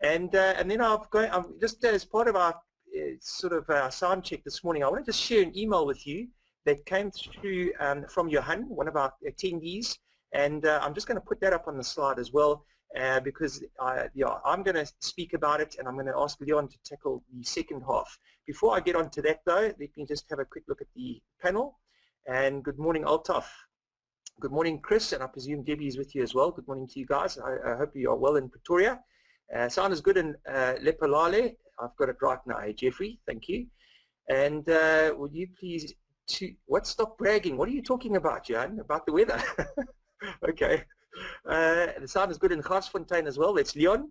And then I'm just as part of our sort of sound check this morning, I want to just share an email with you that came through from Johan, one of our attendees, and I'm just going to put that up on the slide as well because I'm going to speak about it, and I'm going to ask Leon to tackle the second half. Before I get on to that though, let me just have a quick look at the panel. And good morning, Altaf. Good morning, Chris, and I presume Debbie is with you as well. Good morning to you guys. I hope you are well in Pretoria. Sound is good in Lepalale. I've got it right now, Jeffrey. Thank you. And would you please, stop bragging? What are you talking about, Johan? About the weather? Okay. The sound is good in Garsfontein as well. That's Leon.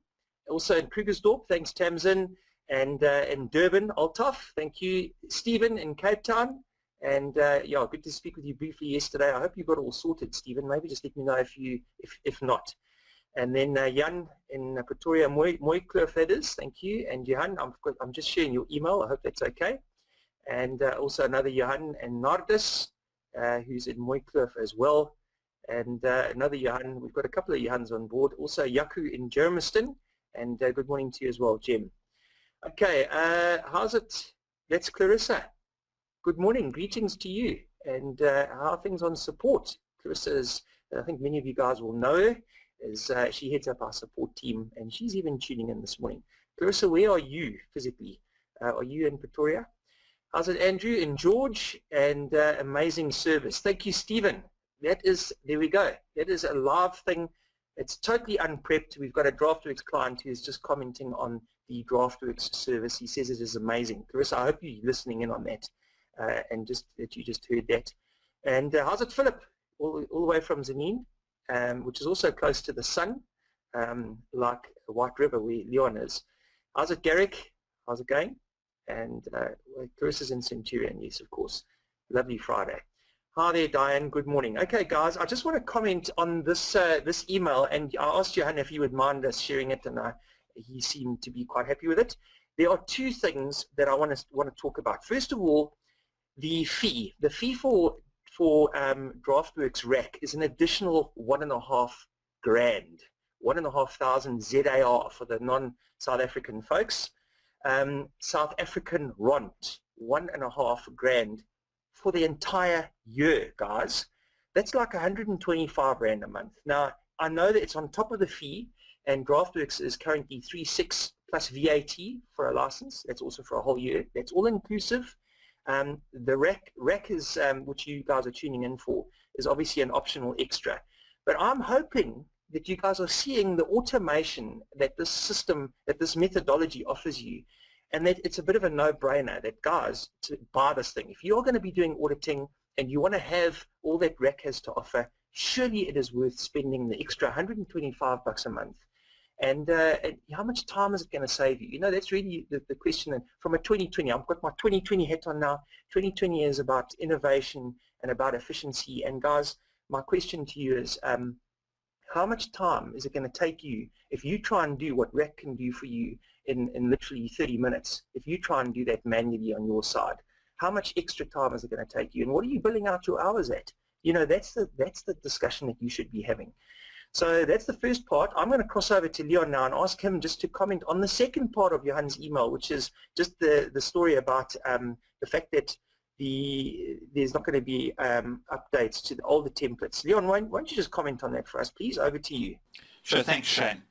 Also in Krugersdorp. Thanks, Tamsin. And in Durban, Altaf. Thank you, Stephen in Cape Town. And yeah, good to speak with you briefly yesterday. I hope you got all sorted, Stephen. Maybe just let me know if not. And then Jan in Pretoria, Mooikloof that is. Thank you. And Johan, I'm just sharing your email. I hope that's okay. And also another Johan and Nardis, who's in Mooikloof as well. And another Johan. We've got a couple of Johans on board. Also Yaku in Germiston. And good morning to you as well, Jim. Okay, how's it? That's Clarissa. Good morning. Greetings to you. And how are things on support? Clarissa is, I think many of you guys will know her, as she heads up our support team, and she's even tuning in this morning. Clarissa, where are you physically? Are you in Pretoria? How's it, Andrew and George? And amazing service. Thank you, Stephen. That is, there we go. That is a live thing. It's totally unprepped. We've got a Draftworx client who's just commenting on the Draftworx service. He says it is amazing. Clarissa, I hope you're listening in on that, and just that you just heard that. And how's it, Philip? All the way from Zanin, which is also close to the sun, like White River where Leon is. How's it, Garrick? How's it going? And Clarissa's in Centurion, yes, of course. Lovely Friday. Hi there, Diane. Good morning. Okay, guys, I just want to comment on this this email, and I asked Johan if he would mind us sharing it, and he seemed to be quite happy with it. There are two things that I want to talk about. First of all, the fee. The fee for Draftworx RAC is an additional $1.5 grand, 1,500 ZAR for the non-South African folks. South African rand, 1.5 grand for the entire year, guys. That's like 125 rand a month. Now, I know that it's on top of the fee, and Draftworx is currently 3.6 plus VAT for a license. That's also for a whole year. That's all inclusive. The RAC is, which you guys are tuning in for, is obviously an optional extra. But I'm hoping that you guys are seeing the automation that this system, that this methodology offers you, and that it's a bit of a no-brainer that, guys, to buy this thing. If you're going to be doing auditing and you want to have all that RAC has to offer, surely it is worth spending the extra 125 bucks a month. And how much time is it going to save you? You know, that's really the question. And from a 2020, I've got my 2020 hat on now. 2020 is about innovation and about efficiency. And guys, my question to you is, how much time is it going to take you if you try and do what RAC can do for you in literally 30 minutes? If you try and do that manually on your side, how much extra time is it going to take you? And what are you billing out your hours at? You know, that's the discussion that you should be having. So that's the first part. I'm going to cross over to Leon now and ask him just to comment on the second part of Johan's email, which is just the story about the fact that there's not going to be updates to all the templates. Leon, why don't you just comment on that for us, please? Over to you. Sure, thanks, Shane.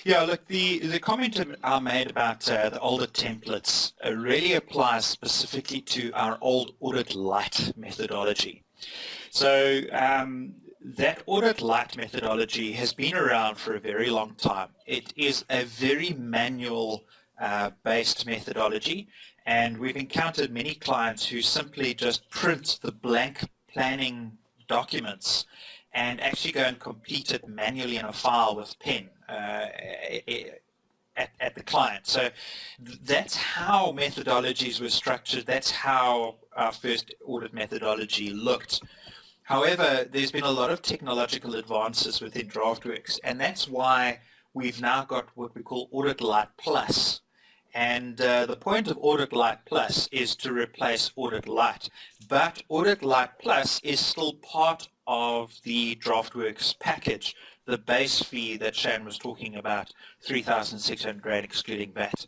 Yeah, look, the comment I made about the older templates really applies specifically to our old Audit Light methodology. So that Audit Light methodology has been around for a very long time. It is a very manual based methodology, and we've encountered many clients who simply just print the blank planning documents and actually go and complete it manually in a file with pen at the client. So that's how methodologies were structured. That's how our first audit methodology looked. However, there's been a lot of technological advances within Draftworx, and that's why we've now got what we call Audit Light Plus. And the point of Audit Light Plus is to replace Audit Light. But Audit Light Plus is still part of the Draftworx package the base fee that Shane was talking about, 3,600 Rand excluding VAT.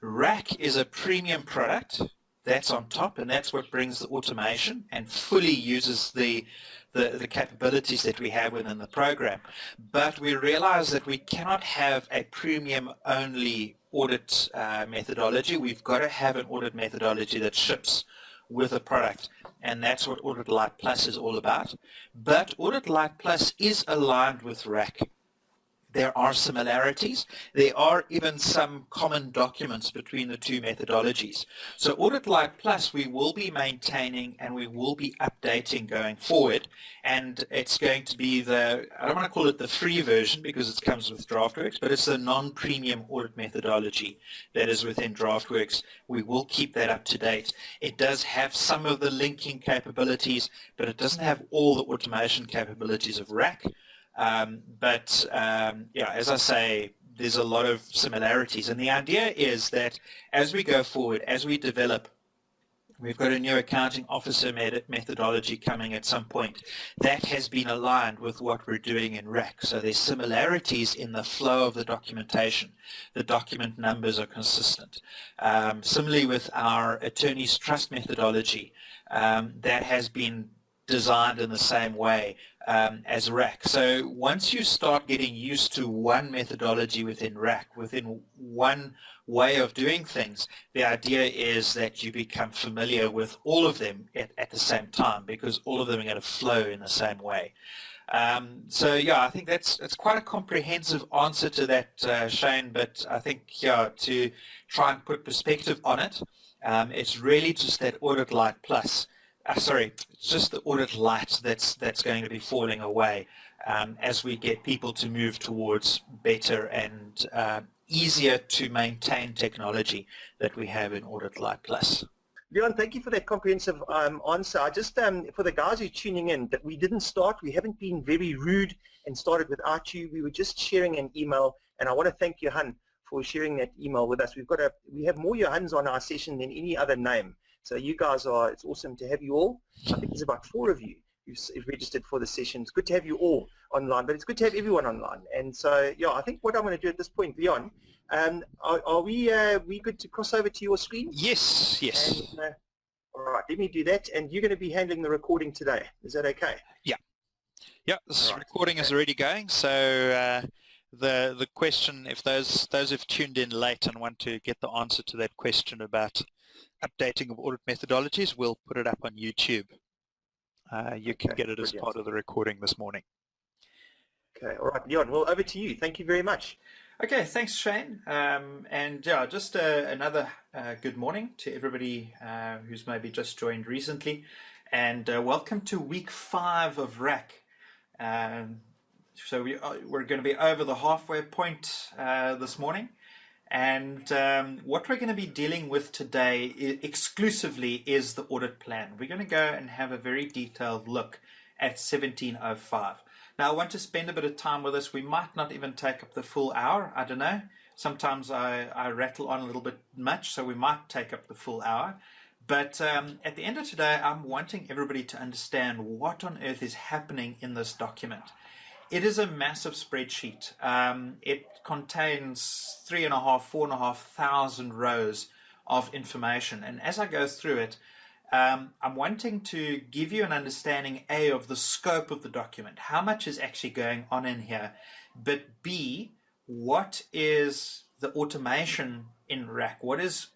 RAC is a premium product that's on top, and that's what brings the automation and fully uses the capabilities that we have within the program. But we realize that we cannot have a premium only audit methodology. We've got to have an audit methodology that ships with a product, and that's what Audit Lite Plus is all about. But Audit Lite Plus is aligned with RAC. There are similarities. There are even some common documents between the two methodologies. So Audit Lite Plus we will be maintaining and we will be updating going forward, and it's going to be the, I don't want to call it the free version because it comes with Draftworx, but it's the non-premium audit methodology that is within Draftworx. We will keep that up to date. It does have some of the linking capabilities, but it doesn't have all the automation capabilities of RAC. Yeah, as I say, there's a lot of similarities, and the idea is that as we go forward, as we develop, we've got a new accounting officer methodology coming at some point that has been aligned with what we're doing in RAC. So there's similarities in the flow of the documentation. The document numbers are consistent. Similarly with our attorney's trust methodology, that has been designed in the same way as RAC. So once you start getting used to one methodology within RAC, within one way of doing things, the idea is that you become familiar with all of them at the same time, because all of them are going to flow in the same way. So yeah, I think that's quite a comprehensive answer to that, Shane, but I think, yeah, to try and put perspective on it, it's really just that Audit Lite Plus. It's just the Audit Lite that's going to be falling away as we get people to move towards better and easier to maintain technology that we have in Audit Lite Plus. Leon, thank you for that comprehensive answer. I just, for the guys who are tuning in, that we didn't start, we haven't been very rude and started without you. We were just sharing an email, and I want to thank Johan for sharing that email with us. We have more Johans on our session than any other name. So you guys are, it's awesome to have you all. I think there's about 4 of you who've registered for the session. It's good to have you all online, but it's good to have everyone online. And so, yeah, I think what I'm going to do at this point, Leon, are we good to cross over to your screen? Yes. And, all right, let me do that. And you're going to be handling the recording today. Is that okay? Yeah, this recording is already going. So the question, if those who've tuned in late and want to get the answer to that question about updating of audit methodologies, we'll put it up on YouTube. You can get it as part of the recording this morning. Okay, all right, Leon, well, over to you. Thank you very much. Okay, thanks, Shane. And yeah, just another good morning to everybody who's maybe just joined recently. And welcome to week 5 of RAC. So we're going to be over the halfway point this morning. And what we're going to be dealing with today exclusively is the audit plan. We're going to go and have a very detailed look at 1705. Now, I want to spend a bit of time with us. We might not even take up the full hour. I don't know. Sometimes I rattle on a little bit much, so we might take up the full hour. But at the end of today, I'm wanting everybody to understand what on earth is happening in this document. It is a massive spreadsheet. It contains 4,500 rows of information. And as I go through it, I'm wanting to give you an understanding, A, of the scope of the document, how much is actually going on in here, but B, what is the automation in RAC? What is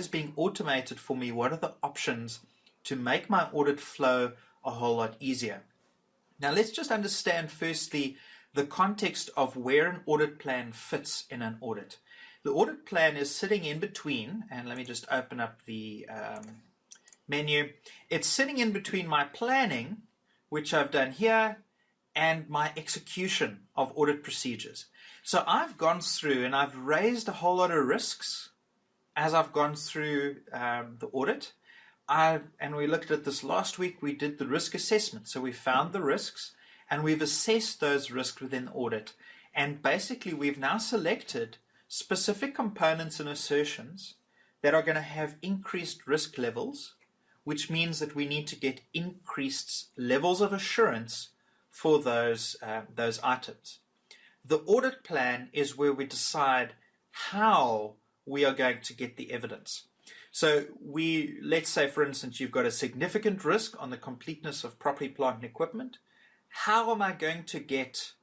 being automated for me? What are the options to make my audit flow a whole lot easier? Now, let's just understand firstly the context of where an audit plan fits in an audit. The audit plan is sitting in between, and let me just open up the menu. It's sitting in between my planning, which I've done here, and my execution of audit procedures. So I've gone through and I've raised a whole lot of risks as I've gone through the audit. And we looked at this last week. We did the risk assessment. So we found the risks and we've assessed those risks within the audit. And basically we've now selected specific components and assertions that are going to have increased risk levels, which means that we need to get increased levels of assurance for those items. The audit plan is where we decide how we are going to get the evidence. So let's say, for instance, you've got a significant risk on the completeness of property, plant, and equipment. How am I going to get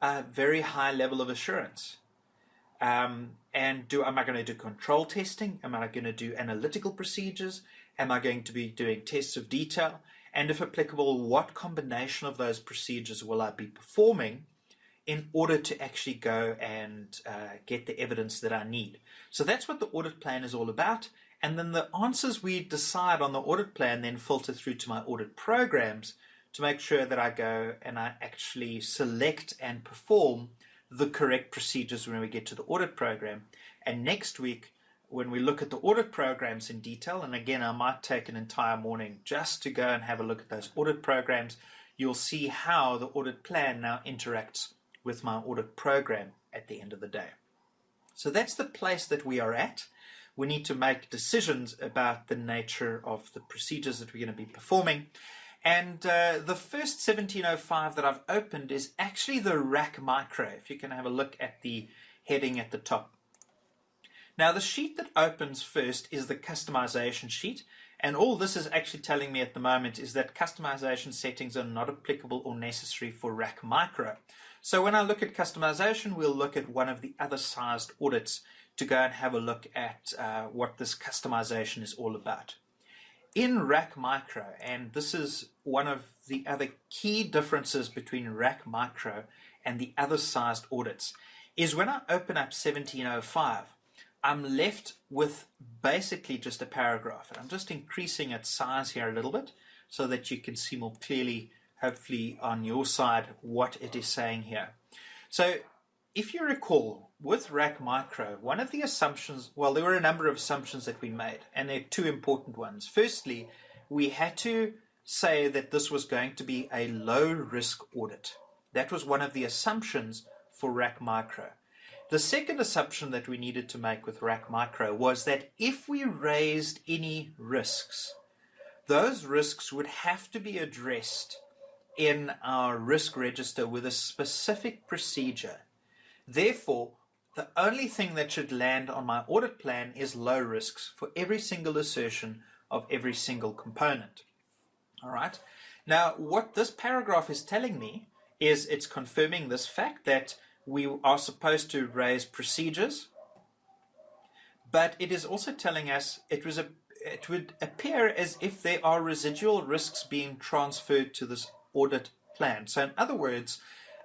a very high level of assurance? Am I going to do control testing? Am I going to do analytical procedures? Am I going to be doing tests of detail? And if applicable, what combination of those procedures will I be performing in order to actually go and get the evidence that I need? So that's what the audit plan is all about. And then the answers we decide on the audit plan then filter through to my audit programs to make sure that I go and I actually select and perform the correct procedures when we get to the audit program. And next week, when we look at the audit programs in detail, and again, I might take an entire morning just to go and have a look at those audit programs, you'll see how the audit plan now interacts with my audit program at the end of the day. So that's the place that we are at. We need to make decisions about the nature of the procedures that we're going to be performing. And the first 1705 that I've opened is actually the RAC micro, if you can have a look at the heading at the top. Now the sheet that opens first is the customization sheet, and all this is actually telling me at the moment is that customization settings are not applicable or necessary for RAC micro. So when I look at customization, we'll look at one of the other sized audits to go and have a look at what this customization is all about. In RAC micro, and this is one of the other key differences between RAC micro and the other sized audits, is when I open up 1705, I'm left with basically just a paragraph. And I'm just increasing its size here a little bit so that you can see more clearly, hopefully on your side, what it is saying here. So if you recall, with RAC micro, one of the assumptions, well, there were a number of assumptions that we made, and there are two important ones. Firstly, we had to say that this was going to be a low risk audit. That was one of the assumptions for RAC micro. The second assumption that we needed to make with RAC micro was that if we raised any risks, those risks would have to be addressed in our risk register with a specific procedure. Therefore, the only thing that should land on my audit plan is low risks for every single assertion of every single component. All right. Now, what this paragraph is telling me is it's confirming this fact that we are supposed to raise procedures, but it is also telling us it would appear as if there are residual risks being transferred to this audit plan. So in other words,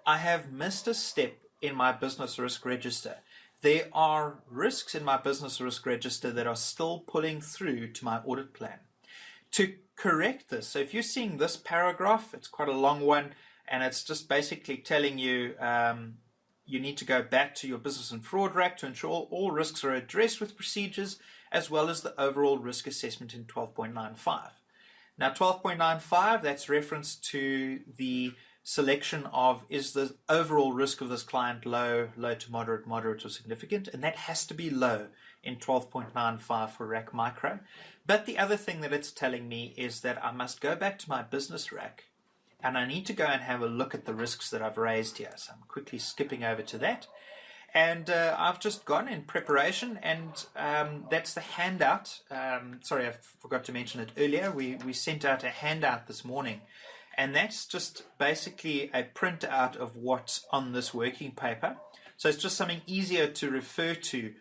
I have missed a step in my business risk register. There are risks in my business risk register that are still pulling through to my audit plan. To correct this, so if you're seeing this paragraph, it's quite a long one, and it's just basically telling you you need to go back to your business and fraud RAC to ensure all risks are addressed with procedures, as well as the overall risk assessment in 12.95. Now 12.95, that's reference to the selection of, is the overall risk of this client low, low to moderate, moderate or significant, and that has to be low in 12.95 for RAC micro. But the other thing that it's telling me is that I must go back to my business RAC and I need to go and have a look at the risks that I've raised here. So I'm quickly skipping over to that. And I've just gone in preparation, and that's the handout. Sorry, I forgot to mention it earlier. We sent out a handout this morning, and that's just basically a printout of what's on this working paper. So it's just something easier to refer to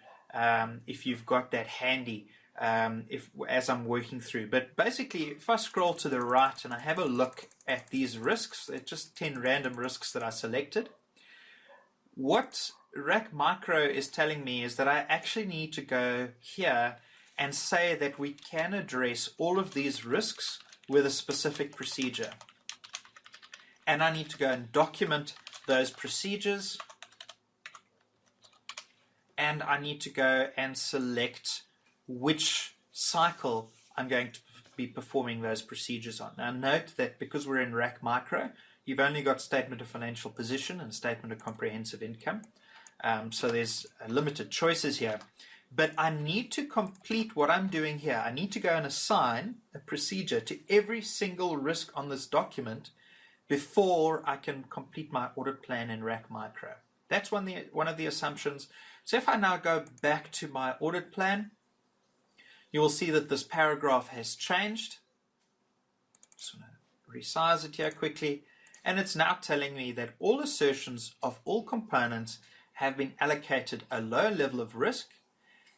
if you've got that handy as I'm working through. But basically, if I scroll to the right and I have a look at these risks, they're just 10 random risks that I selected. What RAC micro is telling me is that I actually need to go here and say that we can address all of these risks with a specific procedure. And I need to go and document those procedures. And I need to go and select which cycle I'm going to be performing those procedures on. Now note that because we're in RAC micro, you've only got statement of financial position and statement of comprehensive income. So there's limited choices here. But I need to complete what I'm doing here. I need to go and assign a procedure to every single risk on this document before I can complete my audit plan in RAC micro. That's one of the assumptions. So if I now go back to my audit plan, you will see that this paragraph has changed. Just want to resize it here quickly. And it's now telling me that all assertions of all components have been allocated a low level of risk,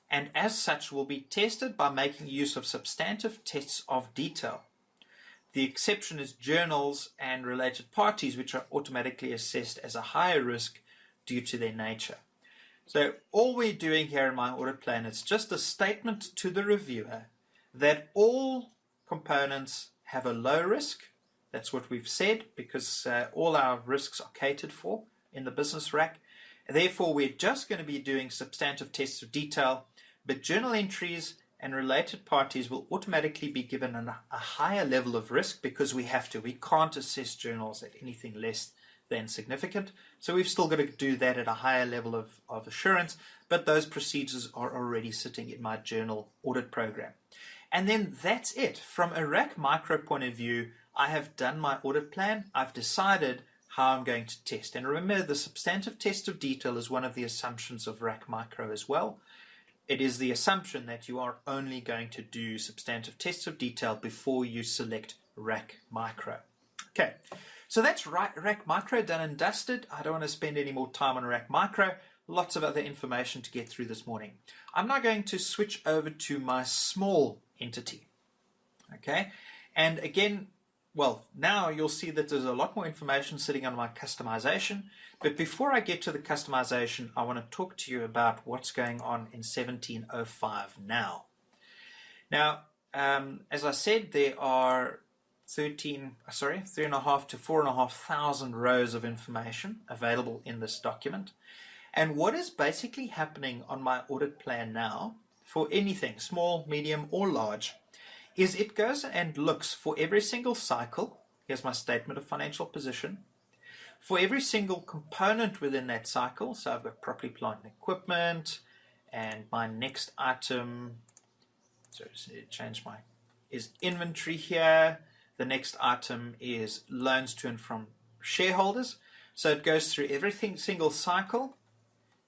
and as such will be tested by making use of substantive tests of detail. The exception is journals and related parties, which are automatically assessed as a higher risk due to their nature. So all we're doing here in my audit plan is just a statement to the reviewer that all components have a low risk. That's what we've said, because all our risks are catered for in the business RAC. Therefore, we're just going to be doing substantive tests of detail, but journal entries and related parties will automatically be given a higher level of risk because we have to. We can't assess journals at anything less than significant. So we've still got to do that at a higher level of assurance, but those procedures are already sitting in my journal audit program. And then that's it. From a RAC micro point of view, I have done my audit plan. I've decided how I'm going to test. And remember, the substantive test of detail is one of the assumptions of RAC micro as well. It is the assumption that you are only going to do substantive tests of detail before you select RAC micro. Okay, so that's RAC micro done and dusted. I don't want to spend any more time on RAC micro. Lots of other information to get through this morning. I'm now going to switch over to my small entity. Okay, and again, well, now you'll see that there's a lot more information sitting on my customization. But before I get to the customization, I want to talk to you about what's going on in 1705 now. Now, as I said, there are 3.5 to 4,500 rows of information available in this document. And what is basically happening on my audit plan now, for anything, small, medium, or large, is it goes and looks for every single cycle. Here's my statement of financial position. For every single component within that cycle, so I've got property, plant, and equipment, and my next item, so is inventory here. The next item is loans to and from shareholders. So it goes through every single cycle,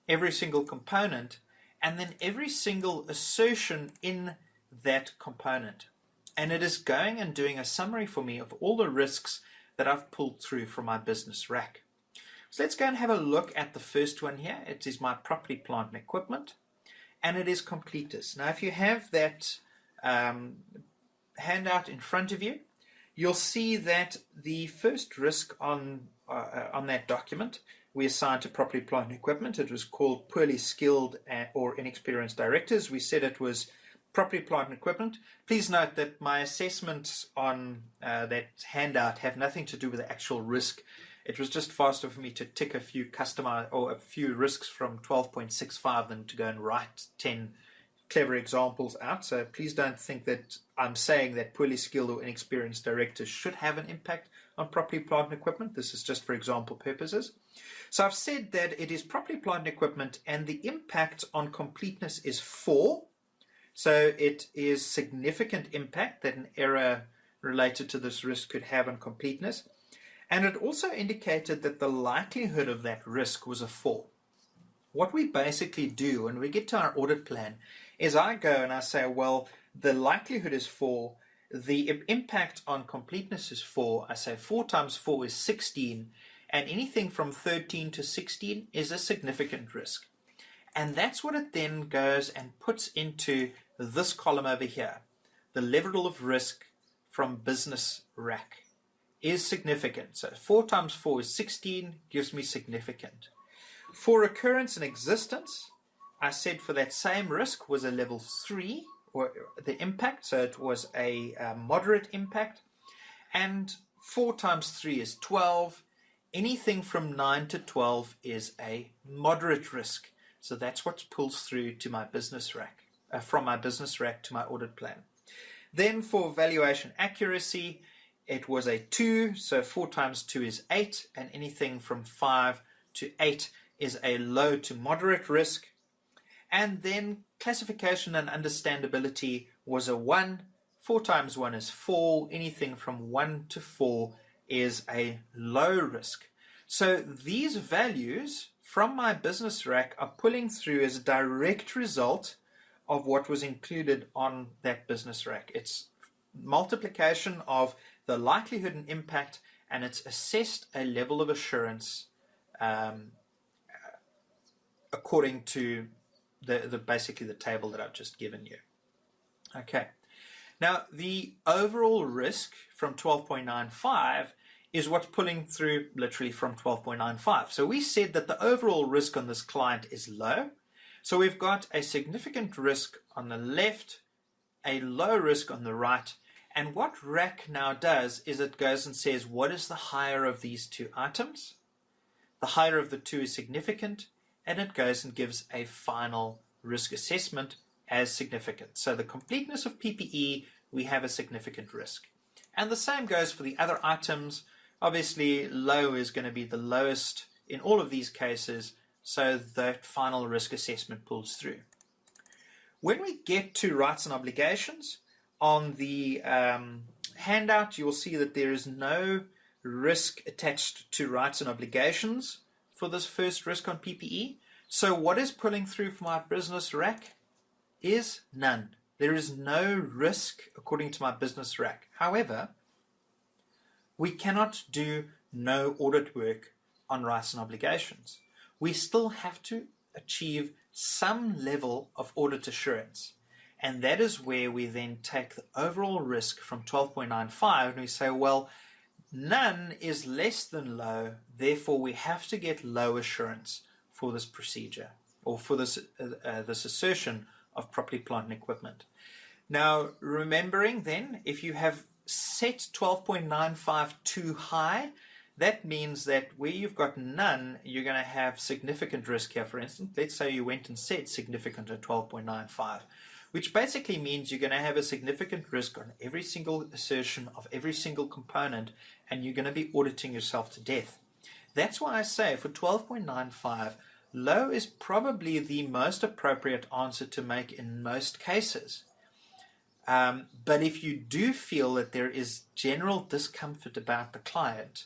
every single component, and then every single assertion in that component. And it is going and doing a summary for me of all the risks that I've pulled through from my business RAC. So let's go and have a look at the first one here. It is my property, plant, and equipment, and it is completeness. Now, if you have that handout in front of you, you'll see that the first risk on that document we assigned to property, plant, and equipment. It was called poorly skilled or inexperienced directors. We said it was property, plant, and equipment. Please note that my assessments on that handout have nothing to do with the actual risk. It was just faster for me to tick a few a few risks from 12.65 than to go and write 10 clever examples out. So please don't think that I'm saying that poorly skilled or inexperienced directors should have an impact on property, plant, and equipment. This is just for example purposes. So I've said that it is property, plant, and equipment, and the impact on completeness is 4. So it is significant impact that an error related to this risk could have on completeness. And it also indicated that the likelihood of that risk was a 4. What we basically do when we get to our audit plan is I go and I say, well, the likelihood is 4, the impact on completeness is 4. I say 4 times 4 is 16, and anything from 13 to 16 is a significant risk. And that's what it then goes and puts into this column over here. The level of risk from business RAC is significant. So 4 times 4 is 16, gives me significant. For occurrence and existence, I said for that same risk was a level 3, or the impact, so it was a moderate impact. And 4 times 3 is 12. Anything from 9 to 12 is a moderate risk. So that's what pulls through to my business RAC, from my business RAC to my audit plan. Then for valuation accuracy, it was a 2, so 4 times 2 is 8, and anything from 5 to 8 is a low to moderate risk. And then classification and understandability was a 1. 4 times 1 is 4. Anything from 1 to 4 is a low risk. So these values from my business rack are pulling through as a direct result of what was included on that business rack. It's multiplication of the likelihood and impact, and it's assessed a level of assurance according to basically the table that I've just given you. Okay. Now, the overall risk from 12.95 is what's pulling through literally from 12.95. So we said that the overall risk on this client is low. So we've got a significant risk on the left, a low risk on the right. And what RAC now does is it goes and says, what is the higher of these two items? The higher of the two is significant, and it goes and gives a final risk assessment as significant. So the completeness of PPE, we have a significant risk. And the same goes for the other items. Obviously, low is going to be the lowest in all of these cases, so that final risk assessment pulls through. When we get to rights and obligations, on the handout, you'll see that there is no risk attached to rights and obligations for this first risk on PPE. So what is pulling through from our business rack is none. There is no risk according to my business rack. However, we cannot do no audit work on rights and obligations. We still have to achieve some level of audit assurance. And that is where we then take the overall risk from 12.95 and we say, well, none is less than low, therefore we have to get low assurance for this procedure or for this assertion of property, plant, and equipment. Now, remembering then, if you have set 12.95 too high, that means that where you've got none, you're going to have significant risk here. For instance, let's say you went and set significant at 12.95, which basically means you're going to have a significant risk on every single assertion of every single component, and you're going to be auditing yourself to death. That's why I say for 12.95, low is probably the most appropriate answer to make in most cases. But if you do feel that there is general discomfort about the client,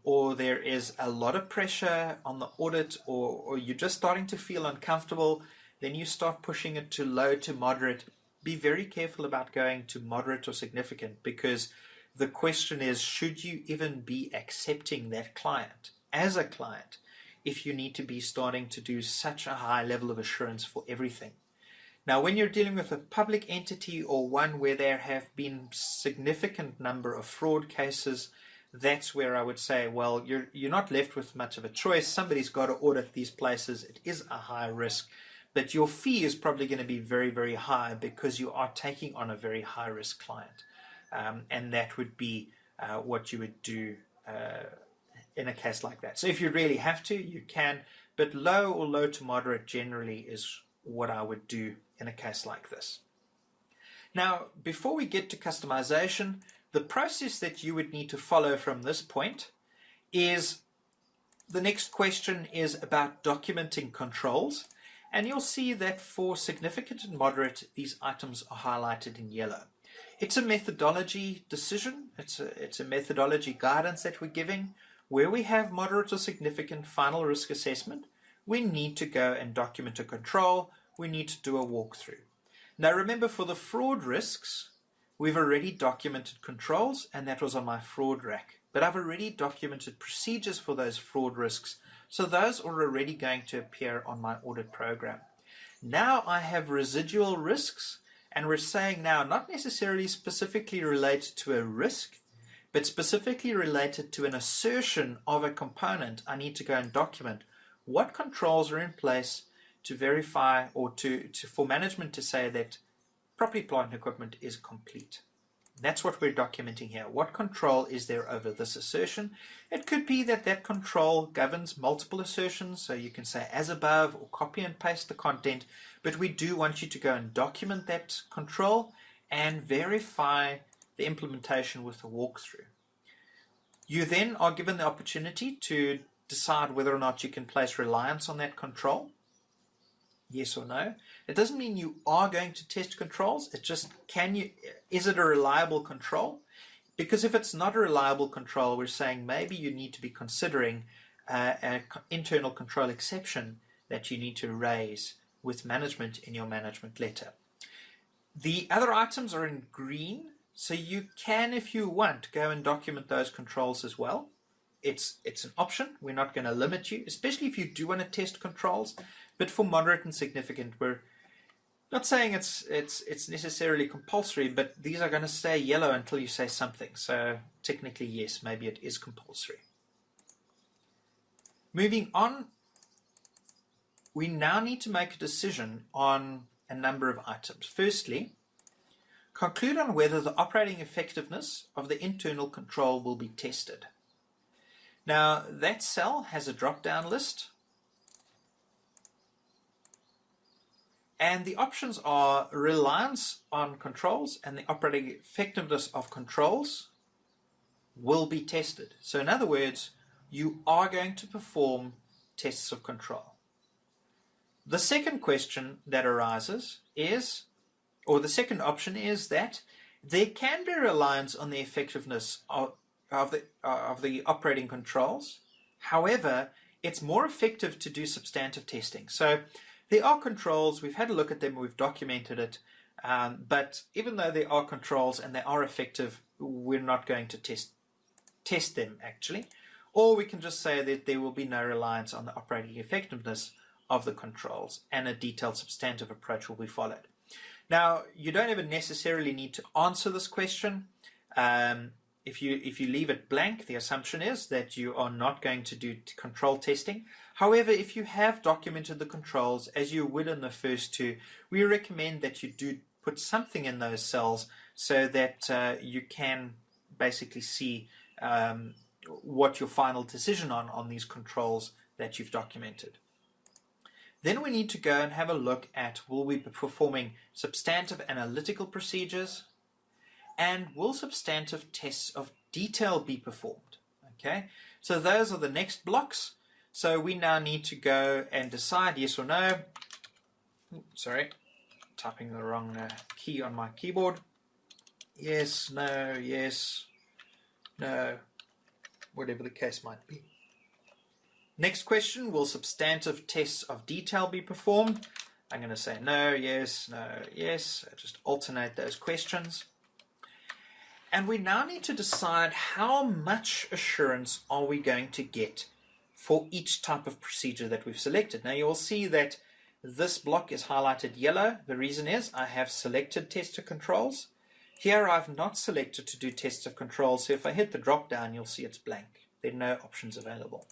or there is a lot of pressure on the audit, or you're just starting to feel uncomfortable, then you start pushing it to low to moderate. Be very careful about going to moderate or significant, because the question is, should you even be accepting that client as a client if you need to be starting to do such a high level of assurance for everything? Now, when you're dealing with a public entity or one where there have been significant number of fraud cases, that's where I would say, well, you're not left with much of a choice. Somebody's got to audit these places. It is a high risk, but your fee is probably going to be very, very high because you are taking on a very high risk client. And that would be what you would do in a case like that. So if you really have to, you can, but low or low to moderate generally is what I would do in a case like this. Now, before we get to customization, the process that you would need to follow from this point is, the next question is about documenting controls. And you'll see that for significant and moderate, these items are highlighted in yellow. It's a methodology decision. It's a methodology guidance that we're giving. Where we have moderate or significant final risk assessment, we need to go and document a control. We need to do a walkthrough. Now remember, for the fraud risks, we've already documented controls, and that was on my fraud rack. But I've already documented procedures for those fraud risks, so those are already going to appear on my audit program. Now I have residual risks, and we're saying now not necessarily specifically related to a risk, but specifically related to an assertion of a component. I need to go and document what controls are in place to verify, or for management to say that property, plant, and equipment is complete. That's what we're documenting here. What control is there over this assertion? It could be that that control governs multiple assertions, so you can say as above or copy and paste the content, but we do want you to go and document that control and verify the implementation with a walkthrough. You then are given the opportunity to decide whether or not you can place reliance on that control. Yes or no. It doesn't mean you are going to test controls. It's just, is it a reliable control? Because if it's not a reliable control, we're saying maybe you need to be considering an internal control exception that you need to raise with management in your management letter. The other items are in green, so you can, if you want, go and document those controls as well. It's an option. We're not going to limit you, especially if you do want to test controls. But for moderate and significant, we're not saying it's necessarily compulsory, but these are going to stay yellow until you say something. So technically, yes, maybe it is compulsory. Moving on, we now need to make a decision on a number of items. Firstly, conclude on whether the operating effectiveness of the internal control will be tested. Now, that cell has a drop-down list, and the options are reliance on controls and the operating effectiveness of controls will be tested. So in other words, you are going to perform tests of control. The second question that arises is, or the second option is that there can be reliance on the effectiveness of the operating controls. However, it's more effective to do substantive testing. So there are controls, we've had a look at them, we've documented it, but even though there are controls and they are effective, we're not going to test them actually. Or we can just say that there will be no reliance on the operating effectiveness of the controls and a detailed substantive approach will be followed. Now, you don't even necessarily need to answer this question. If you leave it blank, the assumption is that you are not going to do control testing. However, if you have documented the controls as you would in the first two, we recommend that you do put something in those cells so that you can basically see what your final decision on these controls that you've documented. Then we need to go and have a look at, will we be performing substantive analytical procedures, and will substantive tests of detail be performed? Okay, so those are the next blocks. So we now need to go and decide yes or no. Sorry, typing the wrong key on my keyboard. Yes, no, whatever the case might be. Next question, will substantive tests of detail be performed? I'm going to say no, yes, just alternate those questions. And we now need to decide how much assurance are we going to get for each type of procedure that we've selected. Now you will see that this block is highlighted yellow. The reason is I have selected test of controls. Here I've not selected to do tests of controls, so if I hit the drop down you'll see it's blank. There are no options available.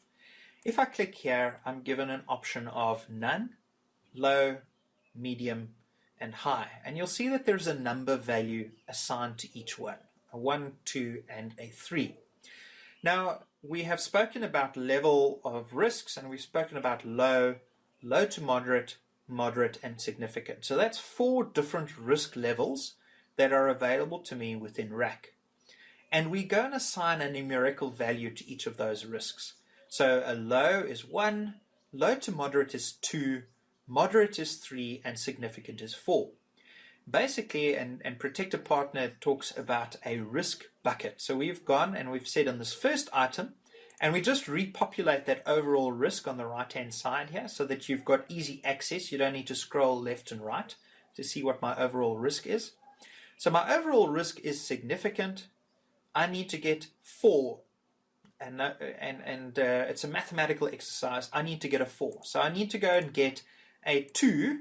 If I click here, I'm given an option of none, low, medium, and high. And you'll see that there's a number value assigned to each one, a 1, 2, and a 3. Now, we have spoken about level of risks, and we've spoken about low, low to moderate, moderate, and significant. So that's 4 different risk levels that are available to me within RAC. And we go and assign a numerical value to each of those risks. So a low is 1, low to moderate is 2, moderate is 3, and significant is 4. Basically, and Protected Partner talks about a risk bucket. So we've gone and we've said on this first item, and we just repopulate that overall risk on the right-hand side here so that you've got easy access. You don't need to scroll left and right to see what my overall risk is. So my overall risk is significant. I need to get 4. And it's a mathematical exercise. I need to get a 4. So I need to go and get a 2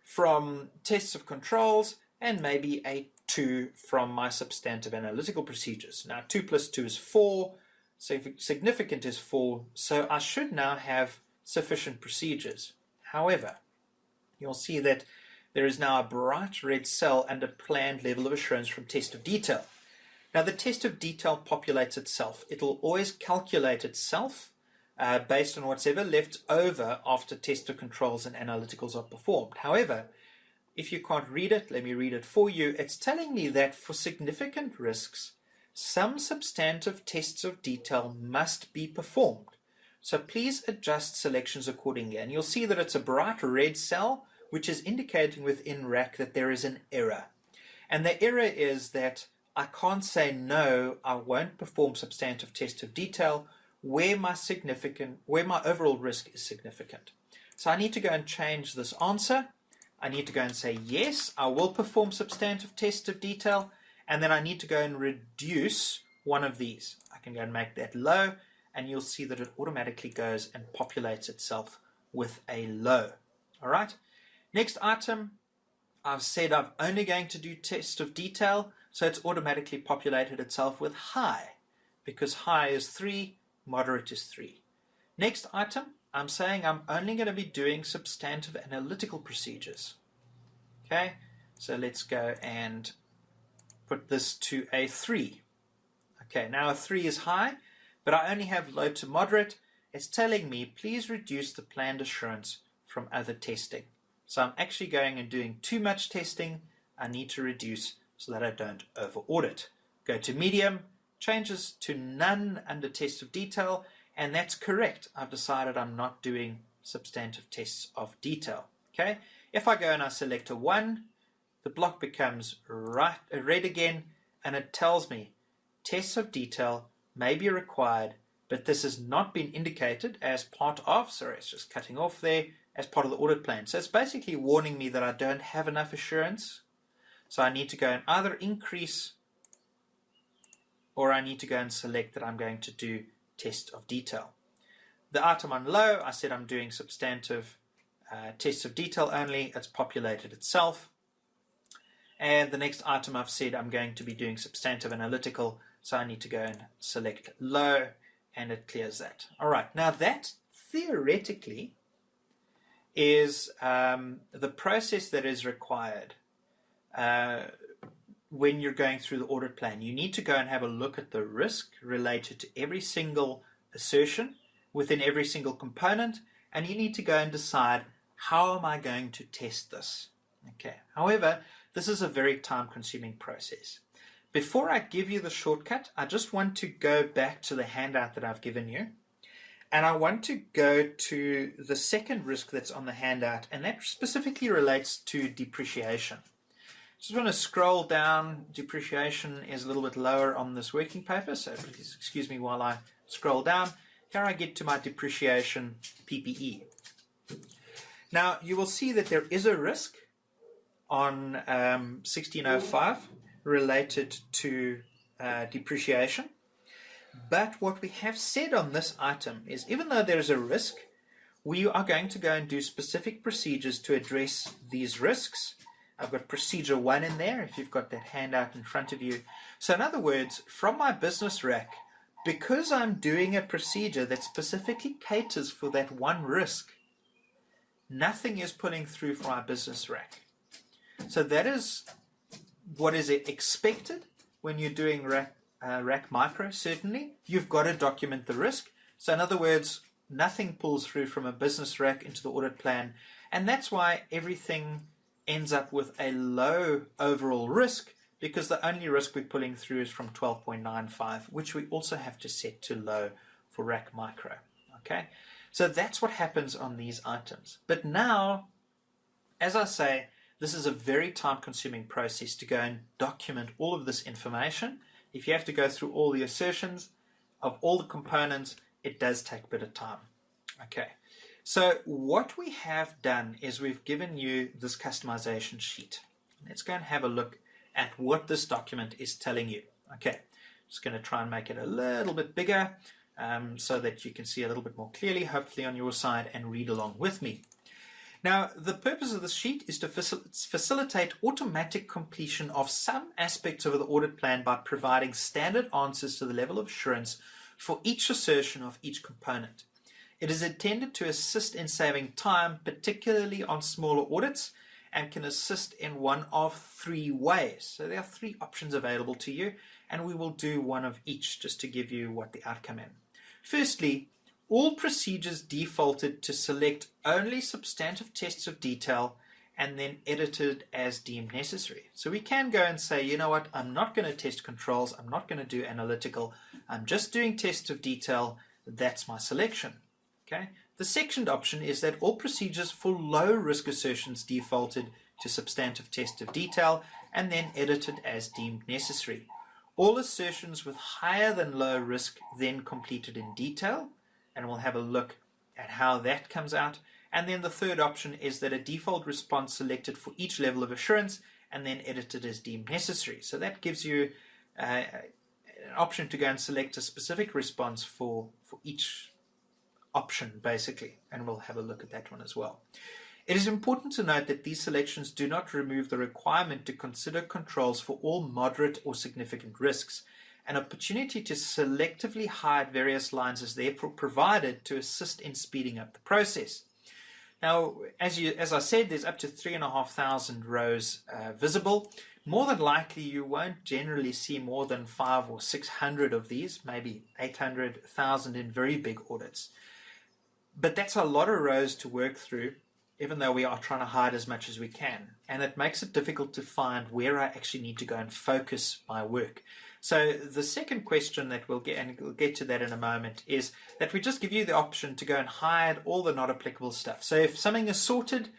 from tests of controls and maybe a 2 from my substantive analytical procedures. Now 2 plus 2 is 4, so significant is 4, so I should now have sufficient procedures. However, you'll see that there is now a bright red cell under planned level of assurance from test of detail. Now the test of detail populates itself. It'll always calculate itself based on what's ever left over after test of controls and analyticals are performed. However, if you can't read it, let me read it for you. It's telling me that for significant risks, some substantive tests of detail must be performed. So please adjust selections accordingly. And you'll see that it's a bright red cell, which is indicating within RAC that there is an error. And the error is that I can't say no, I won't perform substantive test of detail where my overall risk is significant. So I need to go and change this answer. I need to go and say, yes, I will perform substantive tests of detail, and then I need to go and reduce one of these. I can go and make that low, and you'll see that it automatically goes and populates itself with a low. All right. Next item, I've said I'm only going to do test of detail, so it's automatically populated itself with high, because high is 3, moderate is 3. Next item, I'm saying I'm only going to be doing substantive analytical procedures. Okay, so let's go and put this to a 3. Okay, now a 3 is high, but I only have low to moderate. It's telling me, please reduce the planned assurance from other testing. So I'm actually going and doing too much testing. I need to reduce so that I don't over audit. Go to medium, changes to none under test of detail, and that's correct. I've decided I'm not doing substantive tests of detail. Okay. If I go and I select a 1, the block becomes red again, and it tells me tests of detail may be required, but this has not been indicated as part of, sorry, it's just cutting off there, as part of the audit plan. So it's basically warning me that I don't have enough assurance. So I need to go and either increase, or I need to go and select that I'm going to do test of detail. The item on low, I said I'm doing substantive tests of detail only. It's populated itself. And the next item I've said I'm going to be doing substantive analytical, so I need to go and select low, and it clears that. All right, now that theoretically is the process that is required when you're going through the audit plan. You need to go and have a look at the risk related to every single assertion within every single component, and you need to go and decide, how am I going to test this? Okay. However, this is a very time-consuming process. Before I give you the shortcut, I just want to go back to the handout that I've given you, and I want to go to the second risk that's on the handout, and that specifically relates to depreciation. Just want to scroll down. Depreciation is a little bit lower on this working paper, so please excuse me while I scroll down. Here I get to my depreciation PPE. Now you will see that there is a risk on 1605 related to depreciation. But what we have said on this item is, even though there is a risk, we are going to go and do specific procedures to address these risks. I've got procedure 1 in there, if you've got that handout in front of you. So in other words, from my business RAC, because I'm doing a procedure that specifically caters for that one risk, nothing is pulling through for our business RAC. So that is what is expected when you're doing RAC micro. Certainly, you've got to document the risk. So in other words, nothing pulls through from a business RAC into the audit plan, and that's why everything ends up with a low overall risk, because the only risk we're pulling through is from 12.95, which we also have to set to low for RAC micro. Okay, so that's what happens on these items. But now, as I say, this is a very time-consuming process to go and document all of this information. If you have to go through all the assertions of all the components, it does take a bit of time. Okay, so what we have done is we've given you this customization sheet. Let's go and have a look at what this document is telling you. Okay, just going to try and make it a little bit bigger so that you can see a little bit more clearly, hopefully on your side, and read along with me. Now, the purpose of this sheet is to facilitate automatic completion of some aspects of the audit plan by providing standard answers to the level of assurance for each assertion of each component. It is intended to assist in saving time, particularly on smaller audits, and can assist in one of 3 ways. So there are 3 options available to you, and we will do one of each just to give you what the outcome is. Firstly, all procedures defaulted to select only substantive tests of detail and then edited as deemed necessary. So we can go and say, you know what, I'm not going to test controls, I'm not going to do analytical, I'm just doing tests of detail. That's my selection. Okay. The second option is that all procedures for low risk assertions defaulted to substantive test of detail and then edited as deemed necessary. All assertions with higher than low risk then completed in detail, and we'll have a look at how that comes out. And then the third option is that a default response selected for each level of assurance and then edited as deemed necessary. So that gives you an option to go and select a specific response for each option, basically, and we'll have a look at that one as well. It is important to note that these selections do not remove the requirement to consider controls for all moderate or significant risks. An opportunity to selectively hide various lines is therefore provided to assist in speeding up the process. Now, as I said, there's up to 3,500 rows visible. More than likely, you won't generally see more than 500 or 600 of these, maybe 800,000 in very big audits. But that's a lot of rows to work through, even though we are trying to hide as much as we can. And it makes it difficult to find where I actually need to go and focus my work. So the second question that we'll get, and we'll get to that in a moment, is that we just give you the option to go and hide all the not applicable stuff. So if something is sorted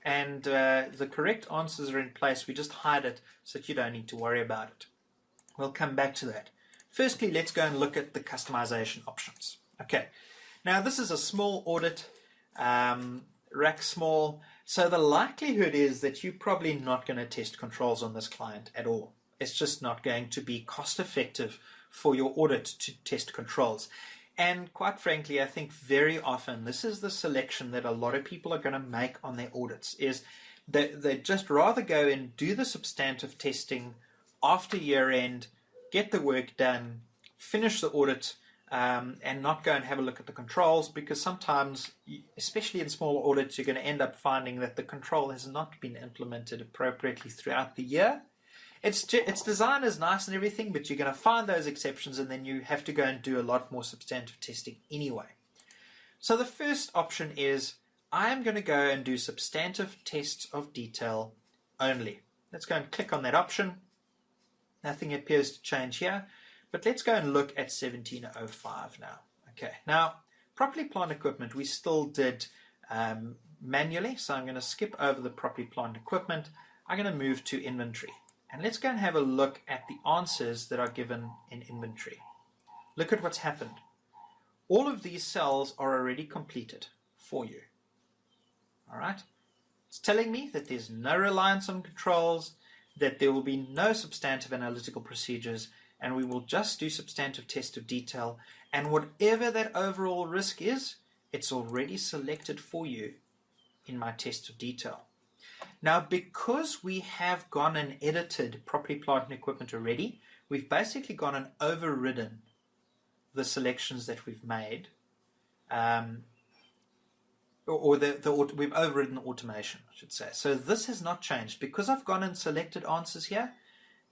and the correct answers are in place, we just hide it so that you don't need to worry about it. We'll come back to that. Firstly, let's go and look at the customization options. Okay, now this is a small audit, RAC small, so the likelihood is that you're probably not going to test controls on this client at all. It's just not going to be cost effective for your audit to test controls. And quite frankly, I think very often this is the selection that a lot of people are going to make on their audits, is that they just rather go and do the substantive testing after year end, get the work done, finish the audit, and not go and have a look at the controls, because sometimes, especially in small audits, you're going to end up finding that the control has not been implemented appropriately throughout the year. Its design is nice and everything, but you're going to find those exceptions, and then you have to go and do a lot more substantive testing anyway. So the first option is, I am going to go and do substantive tests of detail only. Let's go and click on that option. Nothing appears to change here, but let's go and look at 1705 now. Okay, now properly planned equipment we still did manually, so I'm going to skip over the properly planned equipment. I'm going to move to inventory. And let's go and have a look at the answers that are given in inventory. Look at what's happened. All of these cells are already completed for you. All right? It's telling me that there's no reliance on controls, that there will be no substantive analytical procedures, and we will just do substantive test of detail. And whatever that overall risk is, it's already selected for you in my test of detail. Now, because we have gone and edited property, plant, and equipment already, we've basically gone and overridden the selections that we've made, we've overridden the automation, I should say. So this has not changed. Because I've gone and selected answers here,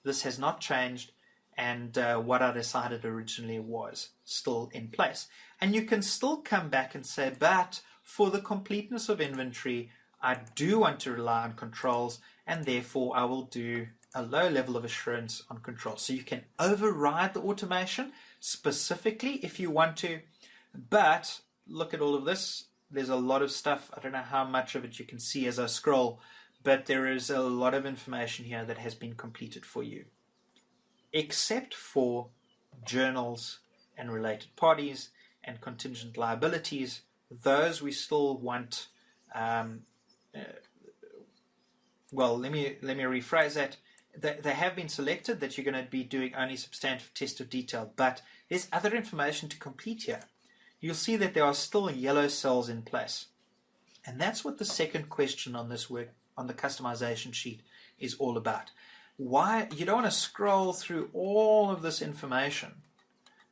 this has not changed, and what I decided originally was still in place. And you can still come back and say, but for the completeness of inventory, I do want to rely on controls, and therefore I will do a low level of assurance on controls. So you can override the automation specifically if you want to, but look at all of this. There's a lot of stuff. I don't know how much of it you can see as I scroll, but there is a lot of information here that has been completed for you, except for journals and related parties and contingent liabilities. Those we still want. Well, let me rephrase that. They have been selected that you're going to be doing only substantive test of detail, but there's other information to complete here. You'll see that there are still yellow cells in place, and that's what the second question on this work on the customization sheet is all about. Why you don't want to scroll through all of this information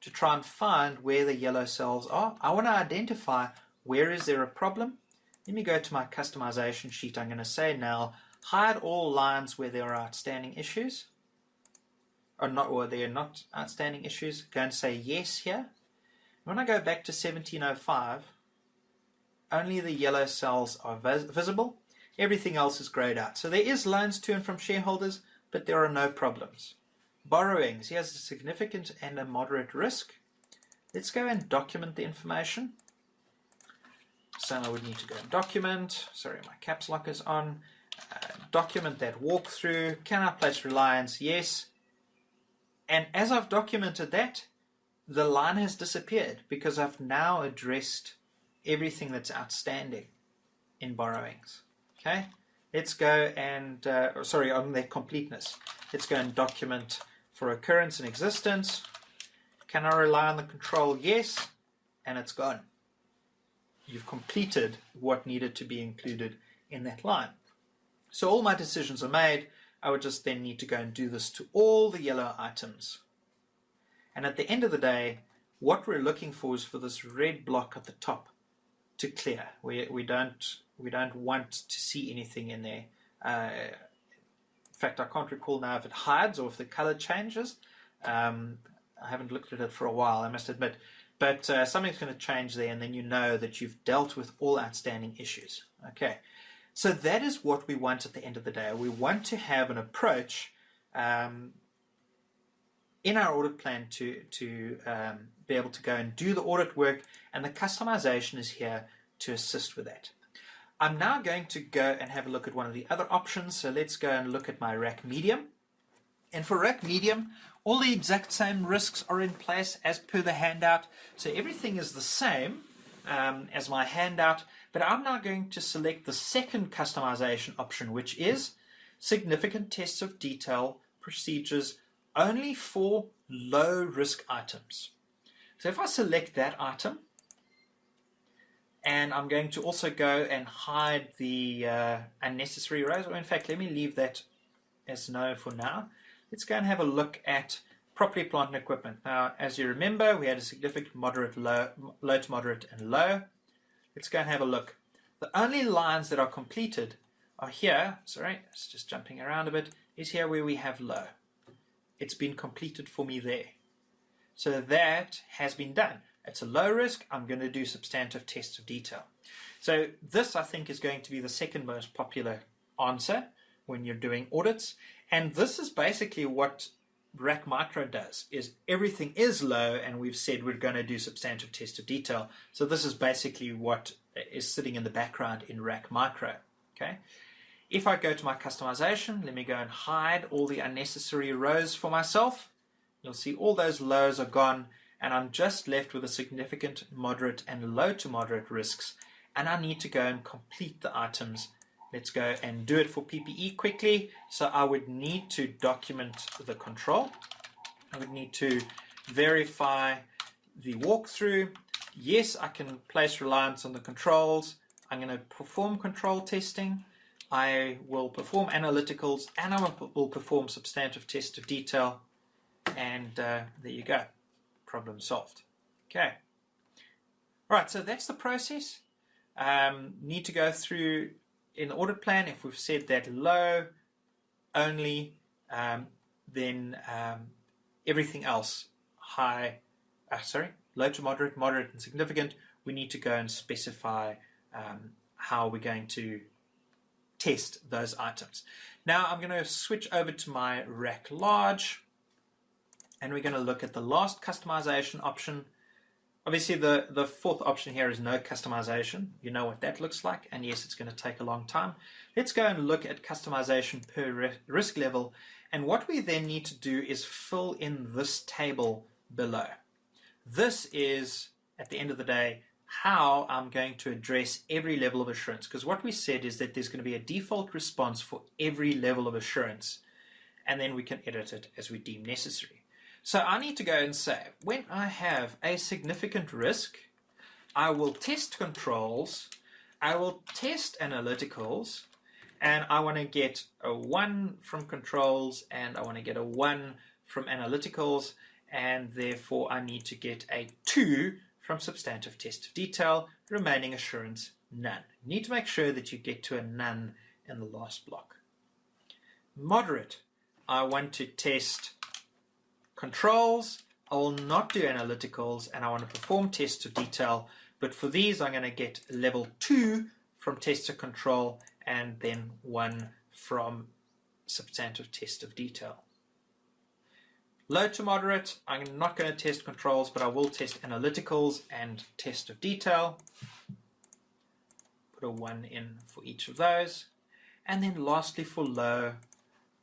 to try and find where the yellow cells are. I want to identify where is there a problem. Let me go to my customization sheet. I'm going to say now, hide all lines where there are outstanding issues, or they are not outstanding issues. Go and say yes here. When I go back to 1705, only the yellow cells are visible. Everything else is grayed out. So there is loans to and from shareholders, but there are no problems. Borrowings, here's a significant and a moderate risk. Let's go and document the information. So I would need to go and document, sorry, my caps lock is on, document that walkthrough. Can I place reliance? Yes. And as I've documented that, the line has disappeared because I've now addressed everything that's outstanding in borrowings. Okay, let's go and, on their completeness. Let's go and document for occurrence and existence. Can I rely on the control? Yes, and it's gone. You've completed what needed to be included in that line. So all my decisions are made. I would just then need to go and do this to all the yellow items. And at the end of the day, what we're looking for is for this red block at the top to clear. We don't want to see anything in there. In fact, I can't recall now if it hides or if the color changes. I haven't looked at it for a while, I must admit. But something's going to change there, and then you know that you've dealt with all outstanding issues. Okay, so that is what we want at the end of the day. We want to have an approach in our audit plan to be able to go and do the audit work, and the customization is here to assist with that. I'm now going to go and have a look at one of the other options. So let's go and look at my RAC medium. And for RAC medium, all the exact same risks are in place as per the handout. So everything is the same as my handout, but I'm now going to select the second customization option, which is significant tests of detail procedures only for low risk items. So if I select that item, and I'm going to also go and hide the unnecessary rows, or in fact, let me leave that as no for now. Let's go and have a look at property, plant, and equipment. Now, as you remember, we had a significant, moderate, low to moderate, and low. Let's go and have a look. The only lines that are completed are here. Sorry, it's just jumping around a bit. Is here where we have low. It's been completed for me there. So that has been done. It's a low risk. I'm going to do substantive tests of detail. So this, I think, is going to be the second most popular answer when you're doing audits. And this is basically what RAC Micro does, is everything is low, and we've said we're going to do substantive test of detail. So this is basically what is sitting in the background in RAC Micro. Okay. If I go to my customization, let me go and hide all the unnecessary rows for myself. You'll see all those lows are gone, and I'm just left with a significant, moderate, and low to moderate risks. And I need to go and complete the items. Let's go and do it for PPE quickly. So I would need to document the control. I would need to verify the walkthrough. Yes, I can place reliance on the controls. I'm going to perform control testing. I will perform analyticals, and I will perform substantive test of detail. And there you go. Problem solved. Okay. All right, so that's the process. Need to go through in the audit plan. If we've said that low only, then everything else low to moderate, moderate and significant, we need to go and specify how we're going to test those items. Now I'm going to switch over to my RAC large, and we're going to look at the last customization option. Obviously, the fourth option here is no customization. You know what that looks like, and yes, it's going to take a long time. Let's go and look at customization per risk level, and what we then need to do is fill in this table below. This is, at the end of the day, how I'm going to address every level of assurance, because what we said is that there's going to be a default response for every level of assurance, and then we can edit it as we deem necessary. So I need to go and say, when I have a significant risk, I will test controls, I will test analyticals, and I want to get a 1 from controls, and I want to get a 1 from analyticals, and therefore I need to get a 2 from substantive test of detail, remaining assurance none. You need to make sure that you get to a none in the last block. Moderate, I want to test controls, I will not do analyticals, and I want to perform tests of detail, but for these I'm going to get level 2 from test of control, and then 1 from substantive test of detail. Low to moderate, I'm not going to test controls, but I will test analyticals and test of detail. Put a 1 in for each of those. And then lastly for low,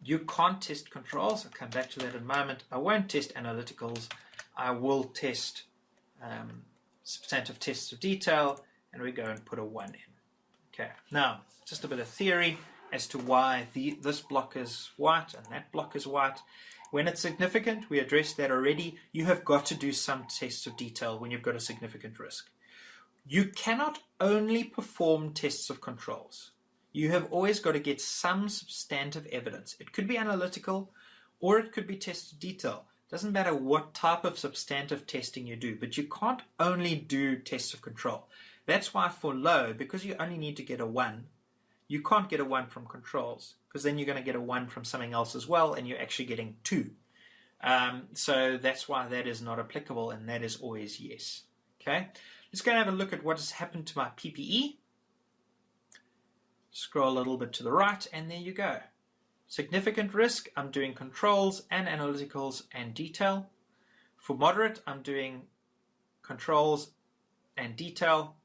You can't test controls. I'll come back to that in a moment. I won't test analyticals. I will test substantive tests of detail, and we go and put a 1 in. Okay, now just a bit of theory as to why this block is white and that block is white. When it's significant, we addressed that already. You have got to do some tests of detail when you've got a significant risk. You cannot only perform tests of controls. You have always got to get some substantive evidence. It could be analytical or it could be tests of detail. Doesn't matter what type of substantive testing you do, but you can't only do tests of control. That's why for low, because you only need to get a 1, you can't get a 1 from controls, because then you're going to get a 1 from something else as well, and you're actually getting 2. So that's why that is not applicable, and that is always yes. Okay, let's go and have a look at what has happened to my PPE. Scroll a little bit to the right, and there you go. Significant risk, I'm doing controls and analyticals and detail. For moderate, I'm doing controls and detail.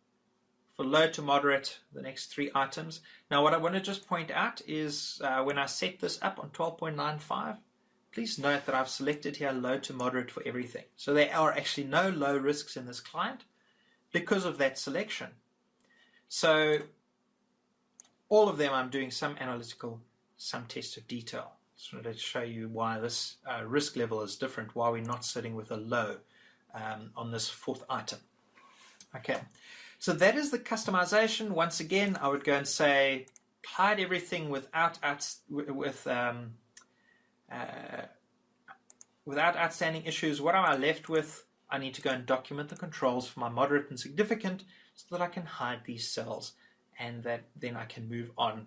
For low to moderate, the next 3 items. Now what I want to just point out is when I set this up on 12.95, please note that I've selected here low to moderate for everything. So there are actually no low risks in this client because of that selection. So all of them I'm doing some analytical, some test of detail. Just wanted to show you why this risk level is different, why we're not sitting with a low on this 4th item. Okay. So that is the customization. Once again, I would go and say hide everything without outstanding issues. What am I left with? I need to go and document the controls for my moderate and significant so that I can hide these cells, and that then I can move on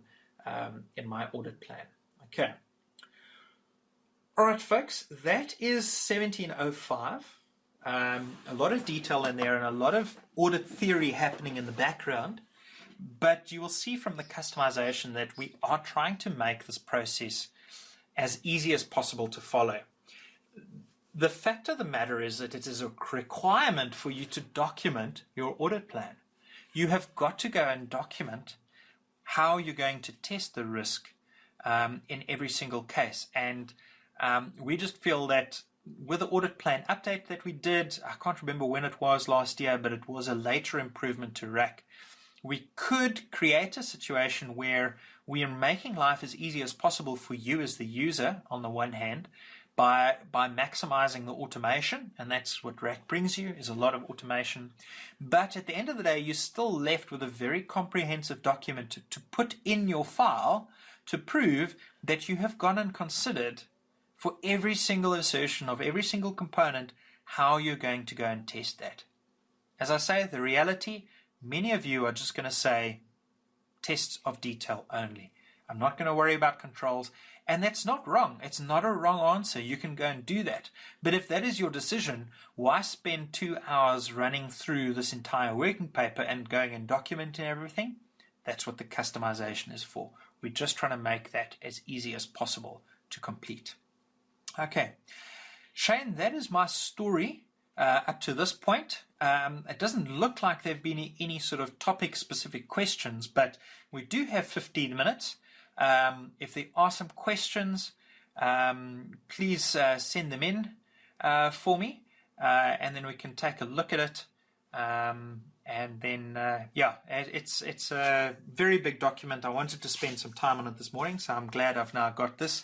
in my audit plan. Okay. All right, folks, that is 1705. A lot of detail in there and a lot of audit theory happening in the background, but you will see from the customization that we are trying to make this process as easy as possible to follow. The fact of the matter is that it is a requirement for you to document your audit plan. You have got to go and document how you're going to test the risk in every single case, and we just feel that with the audit plan update that we did, I can't remember when it was last year, but it was a later improvement to RAC. We could create a situation where we are making life as easy as possible for you as the user on the one hand by maximizing the automation, and that's what RAC brings you, is a lot of automation. But at the end of the day, you're still left with a very comprehensive document to put in your file to prove that you have gone and considered for every single assertion of every single component how you're going to go and test that. As I say, the reality, many of you are just going to say tests of detail only. I'm not going to worry about controls, and that's not wrong. It's not a wrong answer. You can go and do that. But if that is your decision, why spend 2 hours running through this entire working paper and going and documenting everything? That's what the customization is for. We're just trying to make that as easy as possible to complete. Okay, Shane, that is my story up to this point. It doesn't look like there have been any sort of topic-specific questions, but we do have 15 minutes. If there are some questions, please send them in for me, and then we can take a look at it. And then, yeah, it's a very big document. I wanted to spend some time on it this morning, so I'm glad I've now got this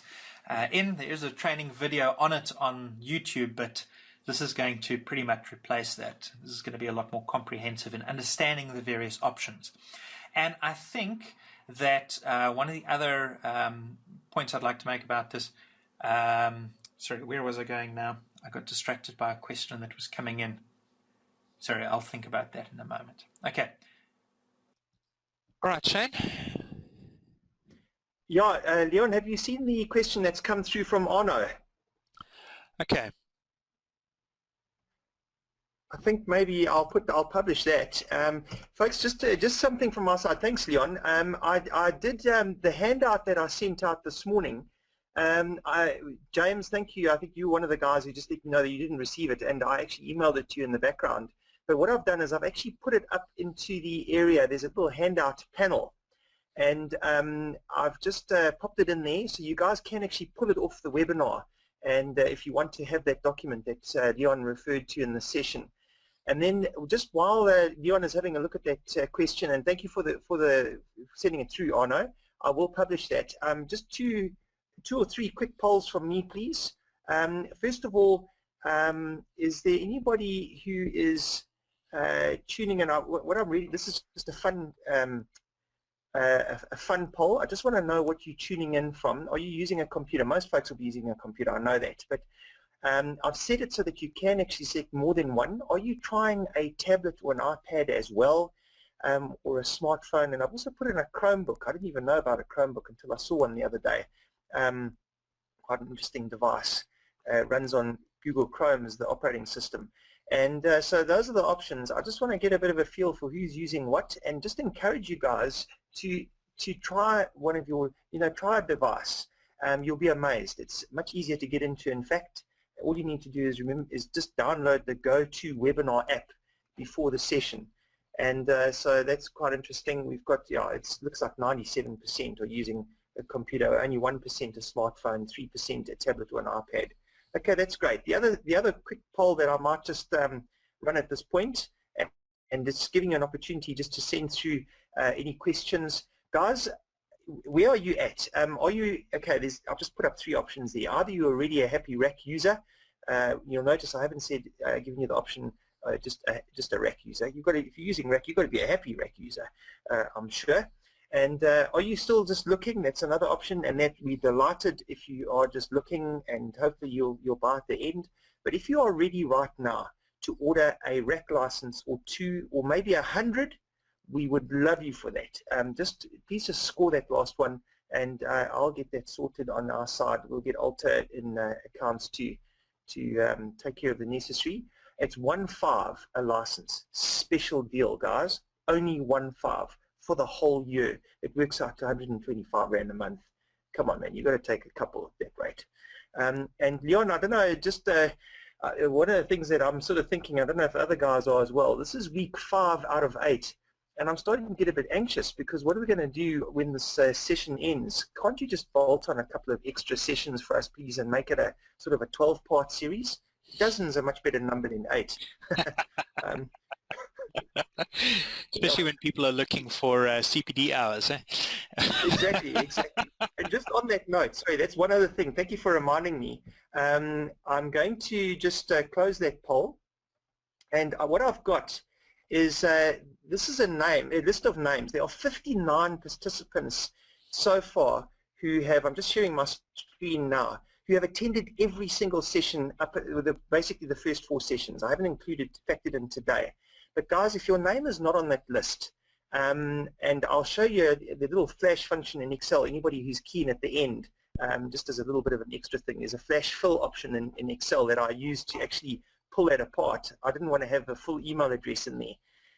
in. There is a training video on it on YouTube, but this is going to pretty much replace that. This is going to be a lot more comprehensive in understanding the various options. And I think that one of the other points I'd like to make about this, sorry, where was I going now? I got distracted by a question that was coming in. Sorry, I'll think about that in a moment. Okay. All right, Shane. Yeah, Leon, have you seen the question that's come through from Arno? Okay. I think maybe I'll publish that. Folks, just something from my side. Thanks, Leon. I did the handout that I sent out this morning. James, thank you. I think you're one of the guys who just let me know that you didn't receive it, and I actually emailed it to you in the background. But what I've done is I've actually put it up into the area. There's a little handout panel. and I've just popped it in there, so you guys can actually pull it off the webinar. And if you want to have that document that Leon referred to in the session. And then just while Leon is having a look at that question, and thank you for the sending it through, Arno, I will publish that. Just two or three quick polls from me, please. First of all, is there anybody who is tuning in? What I'm reading, this is just a fun poll. I just want to know what you're tuning in from. Are you using a computer? Most folks will be using a computer, I know that, but I've set it so that you can actually select more than one. Are you trying a tablet or an iPad as well, or a smartphone? And I've also put in a Chromebook. I didn't even know about a Chromebook until I saw one the other day. Quite an interesting device. Runs on Google Chrome as the operating system. And so those are the options. I just want to get a bit of a feel for who's using what, and just encourage you guys to try one of your, try a device. You'll be amazed. It's much easier to get into. In fact, all you need to do is just download the GoToWebinar app before the session. And so that's quite interesting. We've got, it looks like 97% are using a computer, only 1% a smartphone, 3% a tablet or an iPad. Okay, that's great. The other quick poll that I might just run at this point, and it's giving you an opportunity just to send through any questions. Guys, where are you at? Are you, okay, I've just put up three options there. Either you're already a happy RAC user. You'll notice I haven't said, given you the option, just a RAC user. If you're using RAC, you've got to be a happy RAC user, I'm sure. And are you still just looking? That's another option, and that we're delighted if you are just looking, and hopefully you'll buy at the end. But if you are ready right now to order a RAC license or two, or maybe 100, we would love you for that. Please just score that last one, and I'll get that sorted on our side. We'll get Alta in accounts to take care of the necessary. It's 1.5 a license. Special deal, guys. Only 1.5 for the whole year. It works out to 125 Rand a month. Come on, man, you've got to take a couple at that rate. And Leon, I don't know, just one of the things that I'm sort of thinking, I don't know if other guys are as well, this is week 5 out of 8, and I'm starting to get a bit anxious, because what are we going to do when this session ends? Can't you just bolt on a couple of extra sessions for us, please, and make it a sort of a 12-part series? Dozens are much better number than 8. Especially when people are looking for CPD hours. Eh? Exactly. And just on that note, sorry, that's one other thing. Thank you for reminding me. I'm going to just close that poll. And what I've got is, this is a list of names. There are 59 participants so far who have, I'm just sharing my screen now, who have attended every single session up with basically the first 4 sessions. I haven't factored in today. But guys, if your name is not on that list, and I'll show you the little flash function in Excel, anybody who's keen at the end, just as a little bit of an extra thing, there's a flash fill option in Excel that I use to actually pull that apart. I didn't want to have a full email address in there.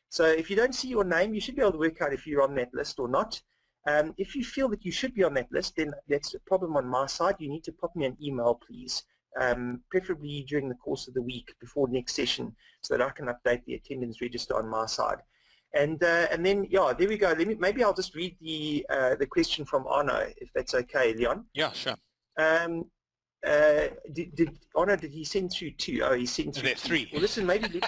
So if you don't see your name, you should be able to work out if you're on that list or not. If you feel that you should be on that list, then that's a problem on my side. You need to pop me an email, please. Preferably during the course of the week before next session, so that I can update the attendance register on my side. And then, yeah, there we go. Maybe I'll just read the question from Arno, if that's okay, Leon. Yeah, sure. Arno, did he send through 2? Oh, he sent through 3. Well, listen, maybe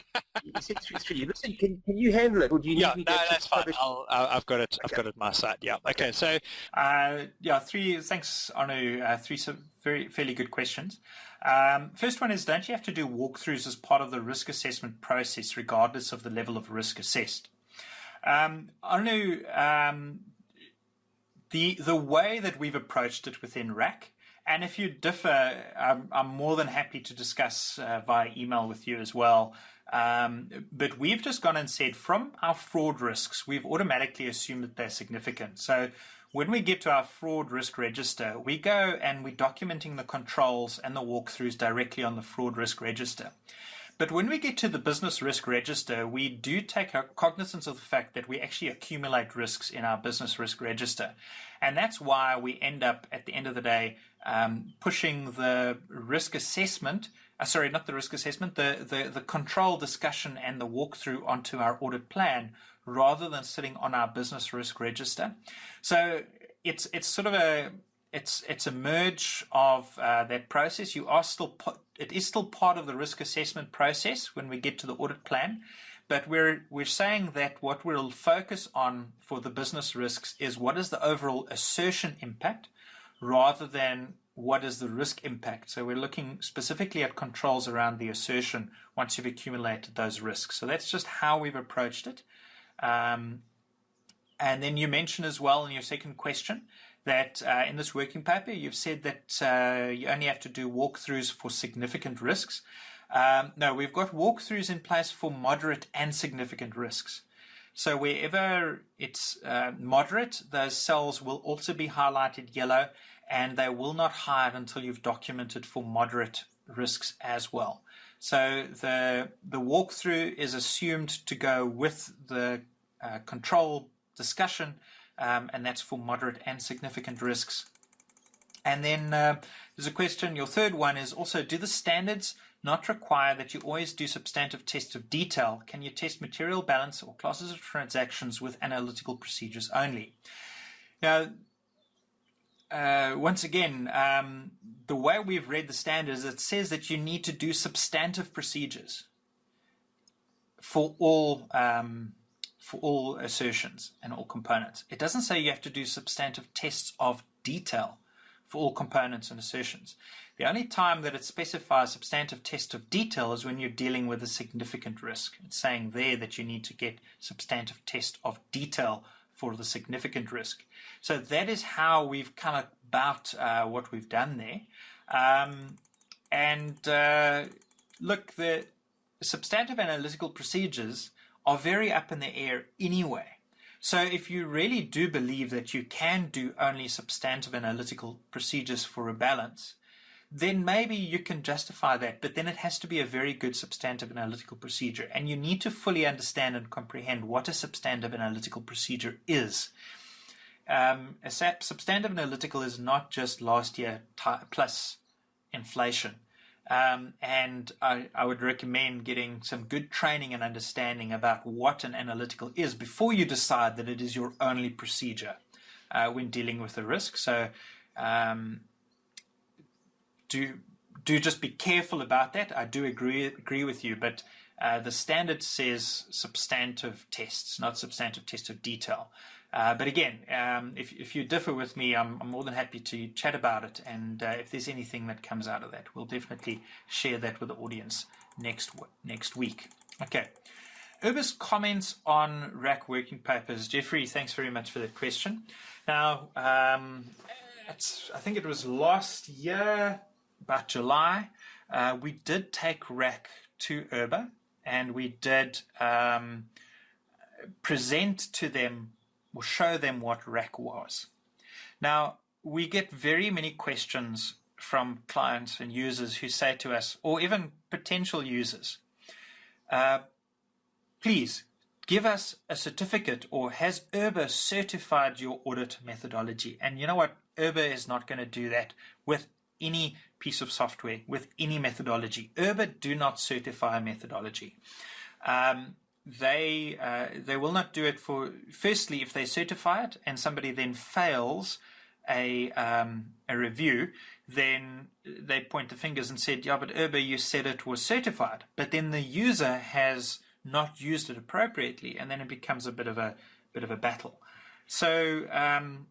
he sent through 3. Listen, can you handle it, or do you need me to? No, that's fine. I've got it. I've got it on my side. Yeah. Okay. So, 3. Thanks, Arno. 3 fairly good questions. First one is, don't you have to do walkthroughs as part of the risk assessment process, regardless of the level of risk assessed? Arno, the way that we've approached it within RAC, and if you differ, I'm more than happy to discuss via email with you as well. But we've just gone and said, from our fraud risks, we've automatically assumed that they're significant. So when we get to our fraud risk register, we go and we're documenting the controls and the walkthroughs directly on the fraud risk register. But when we get to the business risk register, we do take cognizance of the fact that we actually accumulate risks in our business risk register. And that's why we end up, at the end of the day, pushing the risk assessment, not the risk assessment, the control discussion and the walkthrough onto our audit plan rather than sitting on our business risk register. So it's sort of it's a merge of that process. It is still part of the risk assessment process when we get to the audit plan, but we're saying that what we'll focus on for the business risks is what is the overall assertion impact rather than what is the risk impact. So we're looking specifically at controls around the assertion once you've accumulated those risks. So that's just how we've approached it. And then you mentioned as well in your second question that in this working paper, you've said that you only have to do walkthroughs for significant risks. No, we've got walkthroughs in place for moderate and significant risks. So wherever it's moderate, those cells will also be highlighted yellow, and they will not hide until you've documented for moderate risks as well. So the walkthrough is assumed to go with the control discussion, and that's for moderate and significant risks. And then there's a question, your third one is also, do the standards not require that you always do substantive tests of detail? Can you test material balance or classes of transactions with analytical procedures only? Now, once again, the way we've read the standards, it says that you need to do substantive procedures for all assertions and all components. It doesn't say you have to do substantive tests of detail for all components and assertions. The only time that it specifies substantive test of detail is when you're dealing with a significant risk. It's saying there that you need to get substantive test of detail for the significant risk. So that is how we've come about what we've done there. Look, the substantive analytical procedures are very up in the air anyway. So if you really do believe that you can do only substantive analytical procedures for a balance, then maybe you can justify that, but then it has to be a very good substantive analytical procedure, and you need to fully understand and comprehend what a substantive analytical procedure is. A substantive analytical is not just last year plus inflation. And I would recommend getting some good training and understanding about what an analytical is before you decide that it is your only procedure when dealing with the risk. So do just be careful about that. I do agree with you, but the standard says substantive tests, not substantive test of detail. But again, if you differ with me, I'm more than happy to chat about it. And if there's anything that comes out of that, we'll definitely share that with the audience next week. Okay. Urba's comments on RAC working papers. Jeffrey, thanks very much for that question. Now, I think it was last year, about July, we did take RAC to Urba, and we did present to them or show them what RAC was. Now, we get very many questions from clients and users who say to us, or even potential users, please give us a certificate, or has Urba certified your audit methodology? And you know what? Urba is not going to do that with any piece of software, with any methodology. Urba do not certify a methodology. They will not do it for, firstly, if they certify it and somebody then fails a review, then they point the fingers and said, yeah, but Urba, you said it was certified. But then the user has not used it appropriately, and then it becomes a bit of a battle. So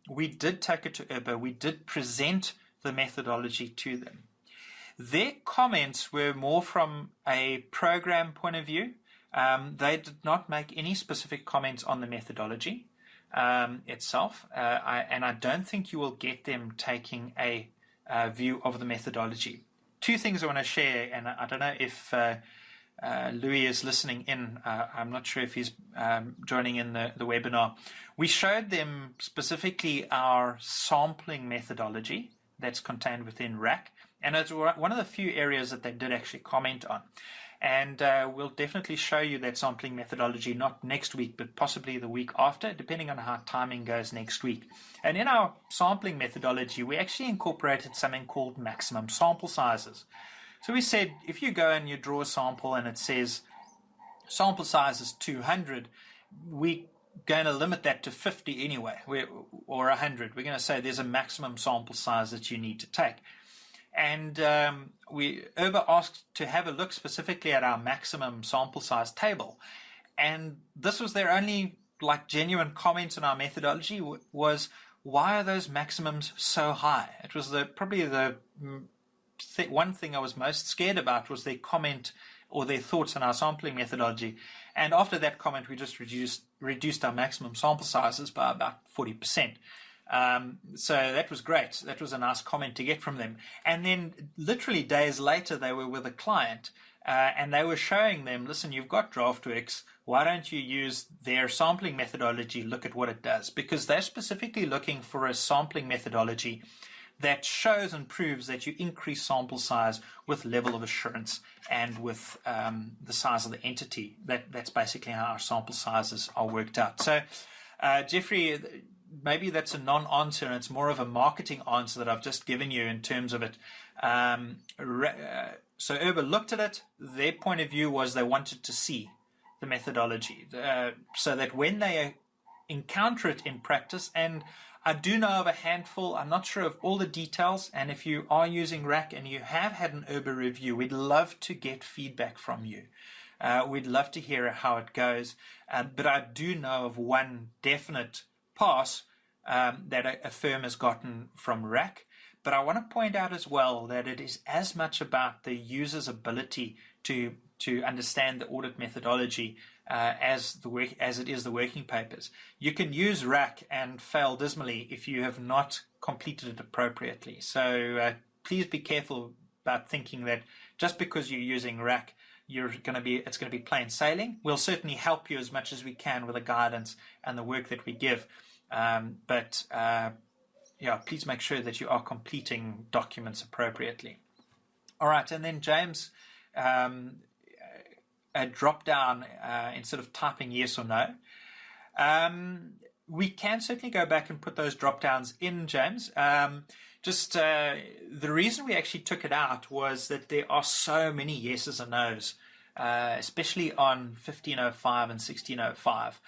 we did take it to Urba. We did present the methodology to them. Their comments were more from a program point of view. They did not make any specific comments on the methodology itself, and I don't think you will get them taking a view of the methodology. Two things I want to share, and I don't know if Louis is listening in. I'm not sure if he's joining in the webinar. We showed them specifically our sampling methodology that's contained within RAC, and it's one of the few areas that they did actually comment on. And we'll definitely show you that sampling methodology, not next week, but possibly the week after, depending on how timing goes next week. And in our sampling methodology, we actually incorporated something called maximum sample sizes. So we said, if you go and you draw a sample and it says sample size is 200, we're going to limit that to 50 anyway, or 100. We're going to say there's a maximum sample size that you need to take. And Uber asked to have a look specifically at our maximum sample size table. And this was their only genuine comment on our methodology, was, why are those maximums so high? It was probably the one thing I was most scared about, was their comment or their thoughts on our sampling methodology. And after that comment, we just reduced our maximum sample sizes by about 40%. So that was great. That was a nice comment to get from them. And then literally days later, they were with a client and they were showing them, listen, you've got Draftworx. Why don't you use their sampling methodology? Look at what it does. Because they're specifically looking for a sampling methodology that shows and proves that you increase sample size with level of assurance and with the size of the entity. That's basically how our sample sizes are worked out. So, Jeffrey, maybe that's a non-answer, and it's more of a marketing answer that I've just given you in terms of it. So Uber looked at it. Their point of view was they wanted to see the methodology so that when they encounter it in practice, and I do know of a handful, I'm not sure of all the details, and if you are using RAC and you have had an Uber review, we'd love to get feedback from you. We'd love to hear how it goes, but I do know of one definite pass that a firm has gotten from RAC. But I want to point out as well that it is as much about the user's ability to understand the audit methodology as it is the working papers. You can use RAC and fail dismally if you have not completed it appropriately. So please be careful about thinking that just because you're using RAC, it's going to be plain sailing. We'll certainly help you as much as we can with the guidance and the work that we give. Please make sure that you are completing documents appropriately. All right, and then James, a drop down instead of typing yes or no. We can certainly go back and put those drop downs in, James. The reason we actually took it out was that there are so many yeses and nos, especially on 1505 and 1605.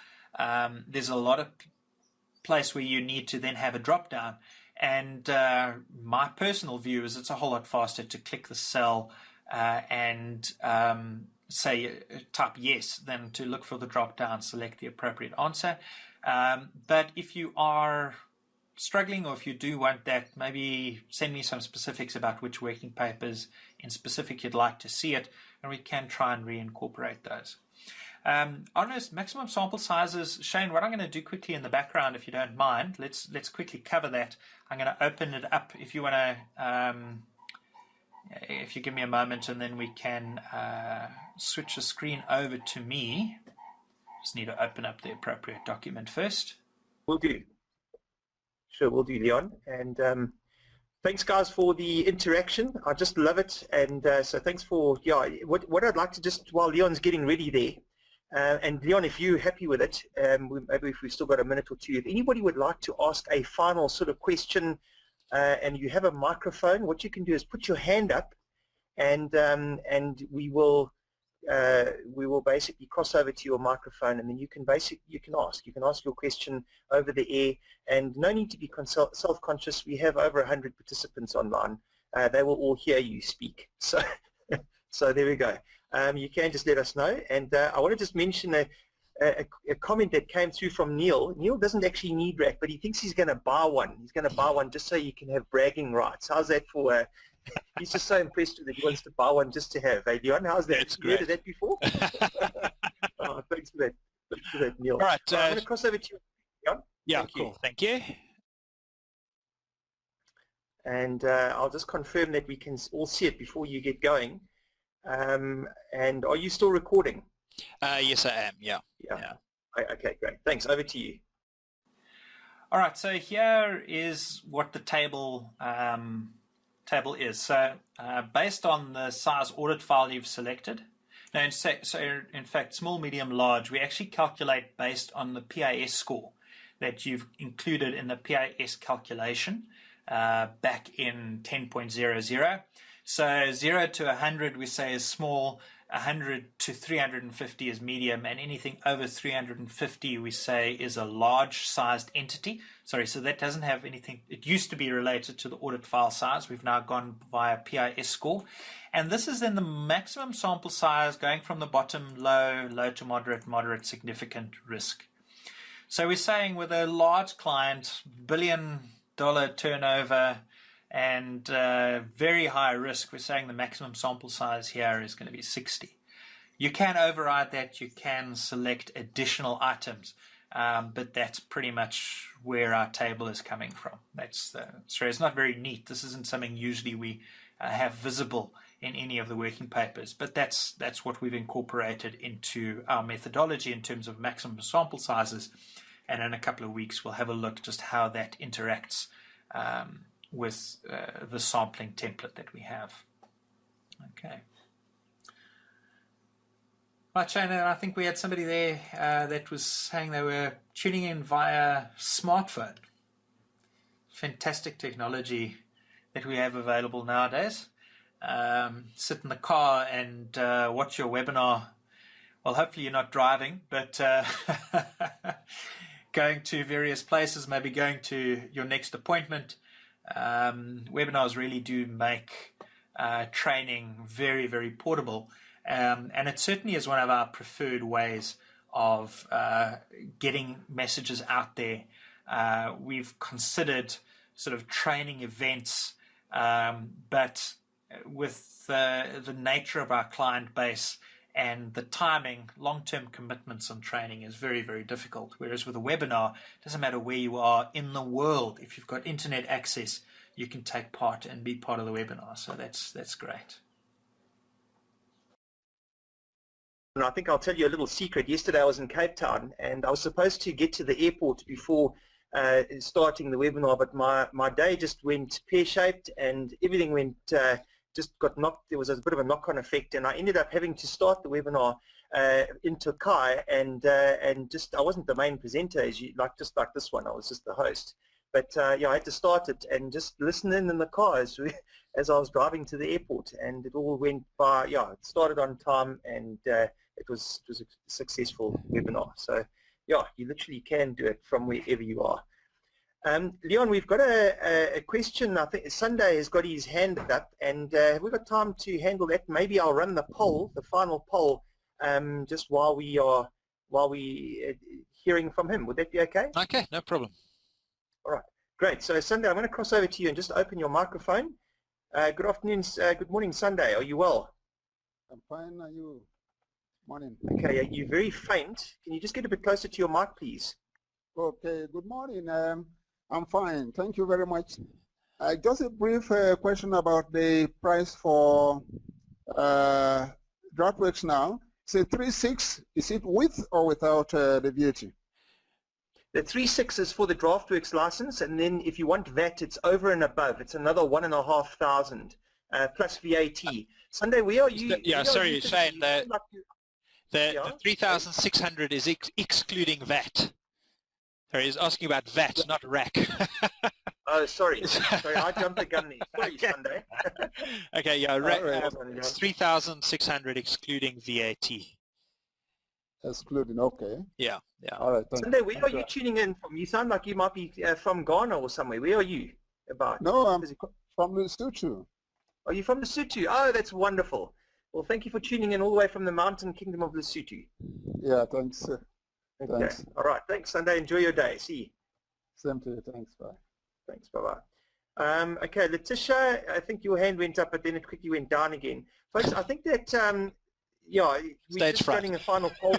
There's a lot of place where you need to then have a drop down, and my personal view is it's a whole lot faster to click the cell and say type yes than to look for the drop down, select the appropriate answer. But if you are struggling, or if you do want that, maybe send me some specifics about which working papers in specific you'd like to see it, and we can try and reincorporate those. Honest maximum sample sizes, Shane, what I'm going to do quickly in the background, if you don't mind, let's quickly cover that. I'm going to open it up if you want to, if you give me a moment, and then we can switch the screen over to me. Just need to open up the appropriate document first. Will do. Sure, will do, Leon. And thanks, guys, for the interaction. I just love it. And so thanks for, what I'd like to just, while Leon's getting ready there, and Leon, if you're happy with it, maybe if we've still got a minute or two, if anybody would like to ask a final sort of question and you have a microphone, what you can do is put your hand up, and we will basically cross over to your microphone, and then you can ask your question over the air, and no need to be self-conscious. We have over 100 participants online. They will all hear you speak. So there we go. You can just let us know. And I want to just mention a comment that came through from Neil. Neil doesn't actually need RAC, but he thinks he's going to buy one. He's going to buy one just so you can have bragging rights. How's that for he's just so impressed with it, he wants to buy one just to have. Hey, Leon, how's that? It's you heard of that before? Oh, thanks for that. Thanks for that, Neil. All right. I'm going to cross over to you, Leon. Yeah, Thank cool. you. Thank you. And I'll just confirm that we can all see it before you get going. And are you still recording? Yes, I am. Yeah. Okay, great. Thanks. Over to you. All right. So here is what the table is. So based on the size audit file you've selected. Now, in fact, small, medium, large, we actually calculate based on the PAS score that you've included in the PAS calculation back in 10.00. So 0 to 100 we say is small, 100 to 350 is medium, and anything over 350 we say is a large-sized entity. Sorry, so that doesn't have anything. It used to be related to the audit file size. We've now gone via PIS score. And this is then the maximum sample size going from the bottom, low, low to moderate, moderate, significant risk. So we're saying with a large client, billion-dollar turnover, and very high risk, we're saying the maximum sample size here is going to be 60. You can override that, you can select additional items, but that's pretty much where our table is coming from. So it's not very neat. This isn't something usually we have visible in any of the working papers, but that's what we've incorporated into our methodology in terms of maximum sample sizes, and in a couple of weeks we'll have a look just how that interacts with the sampling template that we have. Okay. Right, Shana, I think we had somebody there that was saying they were tuning in via smartphone. Fantastic technology that we have available nowadays. Sit in the car and watch your webinar. Well, hopefully you're not driving, but going to various places, maybe going to your next appointment. Webinars really do make training very, very portable, and it certainly is one of our preferred ways of getting messages out there. We've considered sort of training events, but with the nature of our client base and the timing, long-term commitments on training is very, very difficult. Whereas with a webinar, it doesn't matter where you are in the world. If you've got internet access, you can take part and be part of the webinar. So that's great. And I think I'll tell you a little secret. Yesterday I was in Cape Town and I was supposed to get to the airport before starting the webinar, but my day just went pear-shaped and everything went just got knocked. There was a bit of a knock-on effect, and I ended up having to start the webinar in Turkey, and just I wasn't the main presenter just like this one. I was just the host, but yeah, I had to start it and just listen in the car as I was driving to the airport, and it all went by. Yeah, it started on time, and it was a successful webinar. So yeah, you literally can do it from wherever you are. Leon, we've got a question. I think Sunday has got his hand up, and have we got time to handle that? Maybe I'll run the poll, the final poll, just while we hearing from him. Would that be okay? Okay, no problem. All right, great. So Sunday, I'm going to cross over to you and just open your microphone. Good afternoon, good morning, Sunday. Are you well? I'm fine. Are you? Morning. Okay, you're very faint. Can you just get a bit closer to your mic, please? Okay. Good morning. I'm fine. Thank you very much. Just a brief question about the price for Draftworx now. Say 3.6. Is it with or without the VAT? The 3.6 is for the Draftworx license, and then if you want VAT, it's over and above. It's another 1,500 plus VAT. Sunday, where are you? Yeah, sorry, Shane. The 3,600 is excluding VAT. Sorry, he's asking about VAT, not RAC. Oh, sorry. Sorry, I jumped the gun there. Sorry, Okay. Sunday. Okay, yeah, It's 3,600 excluding VAT. Excluding, okay. Yeah. All right, thank Sunday, you. where are you tuning in from? You sound like you might be from Ghana or somewhere. Where are you about? No, I'm from Lesotho. Are you from Lesotho? Oh, that's wonderful. Well, thank you for tuning in all the way from the mountain kingdom of Lesotho. Yeah, thanks. Okay. Thanks. All right. Thanks, Sunday. Enjoy your day. See you. Same to you. Thanks. Bye. Thanks. Bye-bye. Okay, Letitia, I think your hand went up, but then it quickly went down again. Folks, I think that, yeah, we're Stage just fright. running a final poll.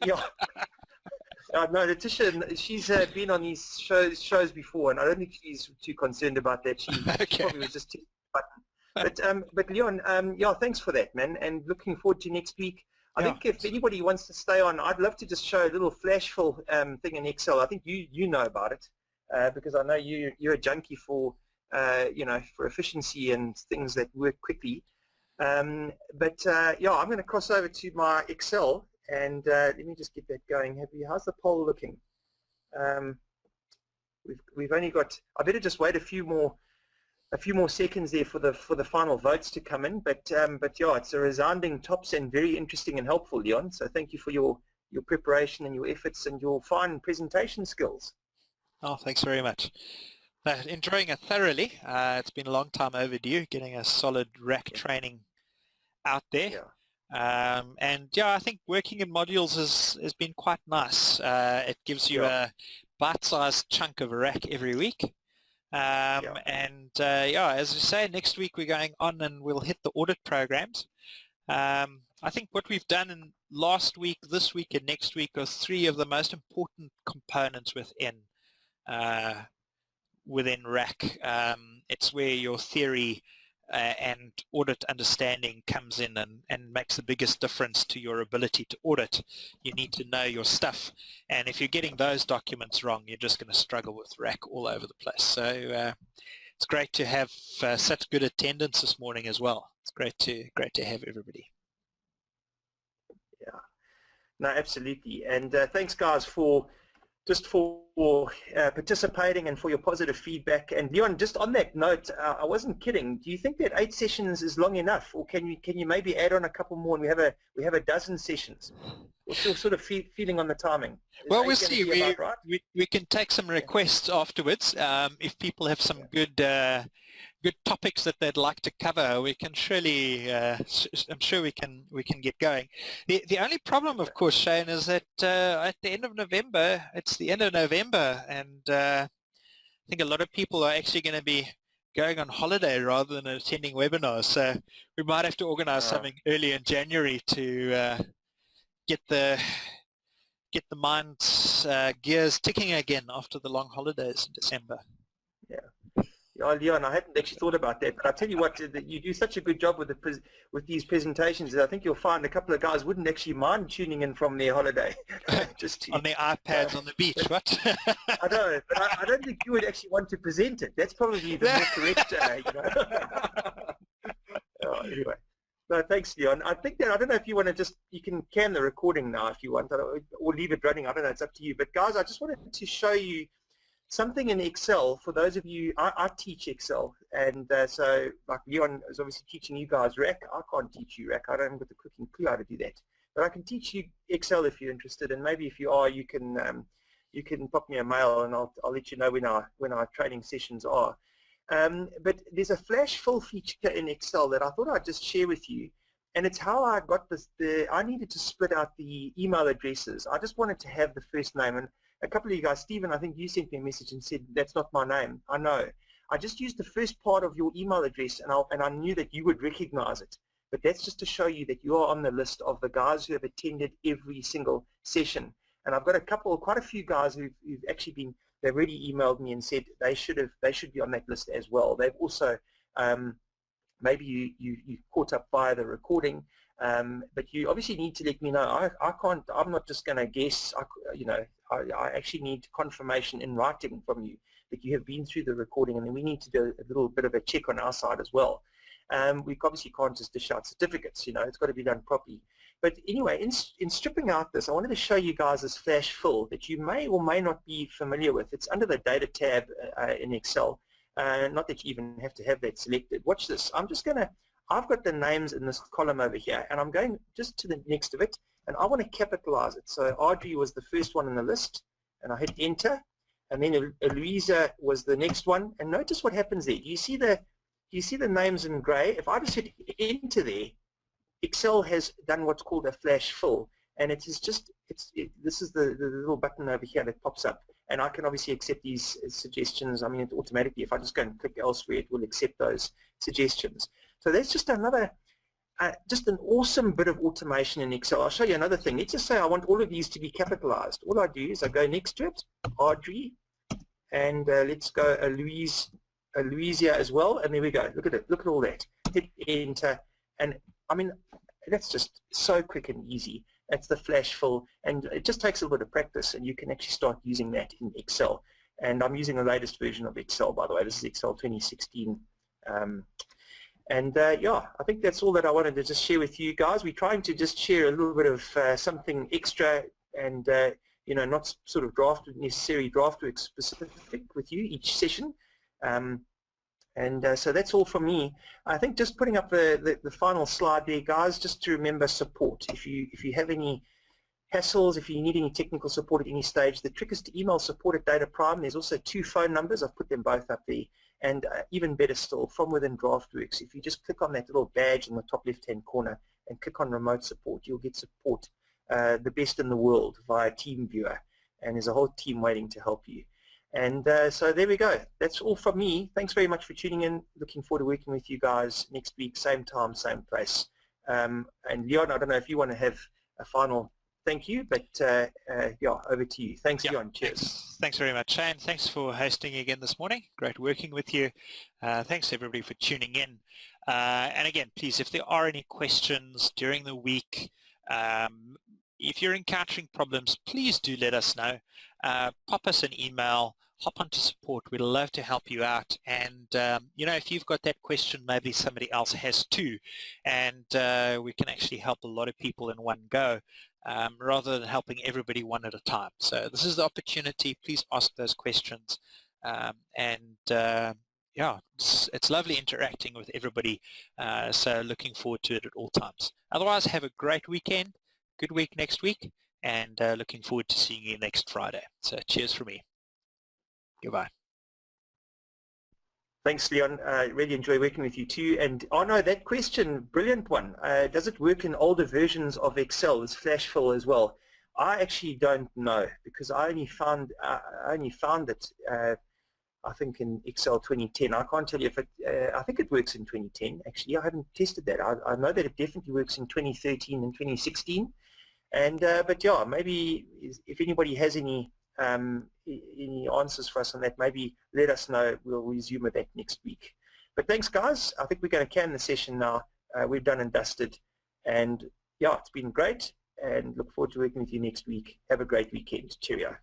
Yeah. No, Letitia, she's been on these shows before, and I don't think she's too concerned about that. She Okay. probably was just but Leon, yeah, thanks for that, man, and looking forward to next week. I think if anybody wants to stay on, I'd love to just show a little flashful thing in Excel. I think you know about it because I know you're a junkie for for efficiency and things that work quickly. Yeah, I'm going to cross over to my Excel and let me just get that going. How's the poll looking? We've only got. I better just wait a few more a few more seconds there for the final votes to come in, but yeah, it's a resounding tops and very interesting and helpful, Leon. So thank you for your preparation and your efforts and your fine presentation skills. Oh, thanks very much. Enjoying it thoroughly. It's been a long time overdue, getting a solid RAC training out there. Yeah. And yeah, I think working in modules has been quite nice. It gives you a bite-sized chunk of RAC every week. And yeah, as you say, next week we're going on and we'll hit the audit programs. I think what we've done in last week, this week, and next week are three of the most important components within RAC. It's where your theory and audit understanding comes in and makes the biggest difference to your ability to audit. You need to know your stuff, and if you're getting those documents wrong, you're just going to struggle with RAC all over the place. So it's great to have such good attendance this morning as well. It's great to have everybody. Yeah, no, absolutely, and thanks guys for participating and for your positive feedback. And Leon, just on that note, I wasn't kidding. Do you think that 8 sessions is long enough, or can you maybe add on a couple more and we have a dozen sessions? What's your sort of feeling on the timing? Well, we'll see. We can take some requests afterwards. If people have some good topics that they'd like to cover, we can surely, I'm sure we can get going. The only problem, of course, Shane, is that at the end of November, it's the end of November, and I think a lot of people are actually going to be going on holiday rather than attending webinars, so we might have to organize something early in January to get the mind's gears ticking again after the long holidays in December. Yeah, Leon, I hadn't actually thought about that, but I tell you what, you do such a good job with these presentations that I think you'll find a couple of guys wouldn't actually mind tuning in from their holiday. Just on their iPads on the beach, what? I know, but I don't think you would actually want to present it. That's probably the more correct, anyway. No, thanks, Leon. I think that, I don't know if you want to you can can the recording now if you want, or leave it running. I don't know, it's up to you. But guys, I just wanted to show you something in Excel. For those of you, I teach Excel, and so like Leon is obviously teaching you guys RAC. I can't teach you RAC. I don't have the cooking clue how to do that, but I can teach you Excel if you're interested, and maybe if you are, you can pop me a mail, and I'll let you know when our training sessions are. But there's a flash fill feature in Excel that I thought I'd just share with you, and it's how I got this. I needed to split out the email addresses. I just wanted to have the first name, and a couple of you guys, Stephen, I think you sent me a message and said, that's not my name. I know. I just used the first part of your email address, and I knew that you would recognize it. But that's just to show you that you are on the list of the guys who have attended every single session. And I've got quite a few guys who've actually they've already emailed me and said they should be on that list as well. They've also, maybe you caught up via the recording, but you obviously need to let me know. I'm not just going to guess. I actually need confirmation in writing from you that you have been through the recording, and then we need to do a little bit of a check on our side as well. We obviously can't just dish out certificates, it's got to be done properly. But anyway, in stripping out this, I wanted to show you guys this flash fill that you may or may not be familiar with. It's under the data tab in Excel. Not that you even have to have that selected. Watch this. I've got the names in this column over here, and I'm going just to the next of it, and I want to capitalize it. So Audrey was the first one in the list, and I hit enter, and then Louisa was the next one, and notice what happens there. Do you see the names in gray? If I just hit enter there, Excel has done what's called a flash fill, and this is the little button over here that pops up, and I can obviously accept these suggestions. I mean, it automatically, if I just go and click elsewhere, it will accept those suggestions. So that's just another, just an awesome bit of automation in Excel. I'll show you another thing. Let's just say I want all of these to be capitalized. All I do is I go next to it, Audrey, and let's go Louisa as well, and there we go. Look at it. Look at all that. Hit enter, and I mean, that's just so quick and easy. That's the flash fill, and it just takes a little bit of practice, and you can actually start using that in Excel. And I'm using the latest version of Excel, by the way. This is Excel 2016. Yeah, I think that's all that I wanted to just share with you guys. We're trying to just share a little bit of something extra, and not sort of necessarily Draftworx specific with you each session. And so that's all from me. I think just putting up the final slide there, guys, just to remember support. If you have any hassles, if you need any technical support at any stage, the trick is to email support at Data Prime. There's also 2 phone numbers. I've put them both up there. And even better still, from within Draftworx, if you just click on that little badge in the top left-hand corner and click on remote support, you'll get support, the best in the world, via TeamViewer. And there's a whole team waiting to help you. And so there we go. That's all from me. Thanks very much for tuning in. Looking forward to working with you guys next week, same time, same place. And Leon, I don't know if you want to have a final thank you, but yeah, over to you. Thanks, Leon. Cheers. Thanks very much, Shane. Thanks for hosting again this morning. Great working with you. Thanks everybody for tuning in. And again, please, if there are any questions during the week, if you're encountering problems, please do let us know. Pop us an email, hop onto support. We'd love to help you out. And, you know, if you've got that question, maybe somebody else has too. And we can actually help a lot of people in one go, rather than helping everybody one at a time. So this is the opportunity. Please ask those questions. Yeah, it's lovely interacting with everybody. So looking forward to it at all times. Otherwise, have a great weekend. Good week next week, and looking forward to seeing you next Friday. So cheers from me. Goodbye. Thanks, Leon. Really enjoy working with you too. And oh no, that question, brilliant one. Does it work in older versions of Excel? Is flash fill as well? I actually don't know, because I only found it. I think in Excel 2010. I can't tell you if it. I think it works in 2010. Actually, I haven't tested that. I know that it definitely works in 2013 and 2016. And but yeah, maybe if anybody has any answers for us on that, maybe let us know. We'll resume with that next week. But thanks, guys. I think we're going to can the session now. We've done and dusted, and yeah, it's been great. And look forward to working with you next week. Have a great weekend. Cheerio.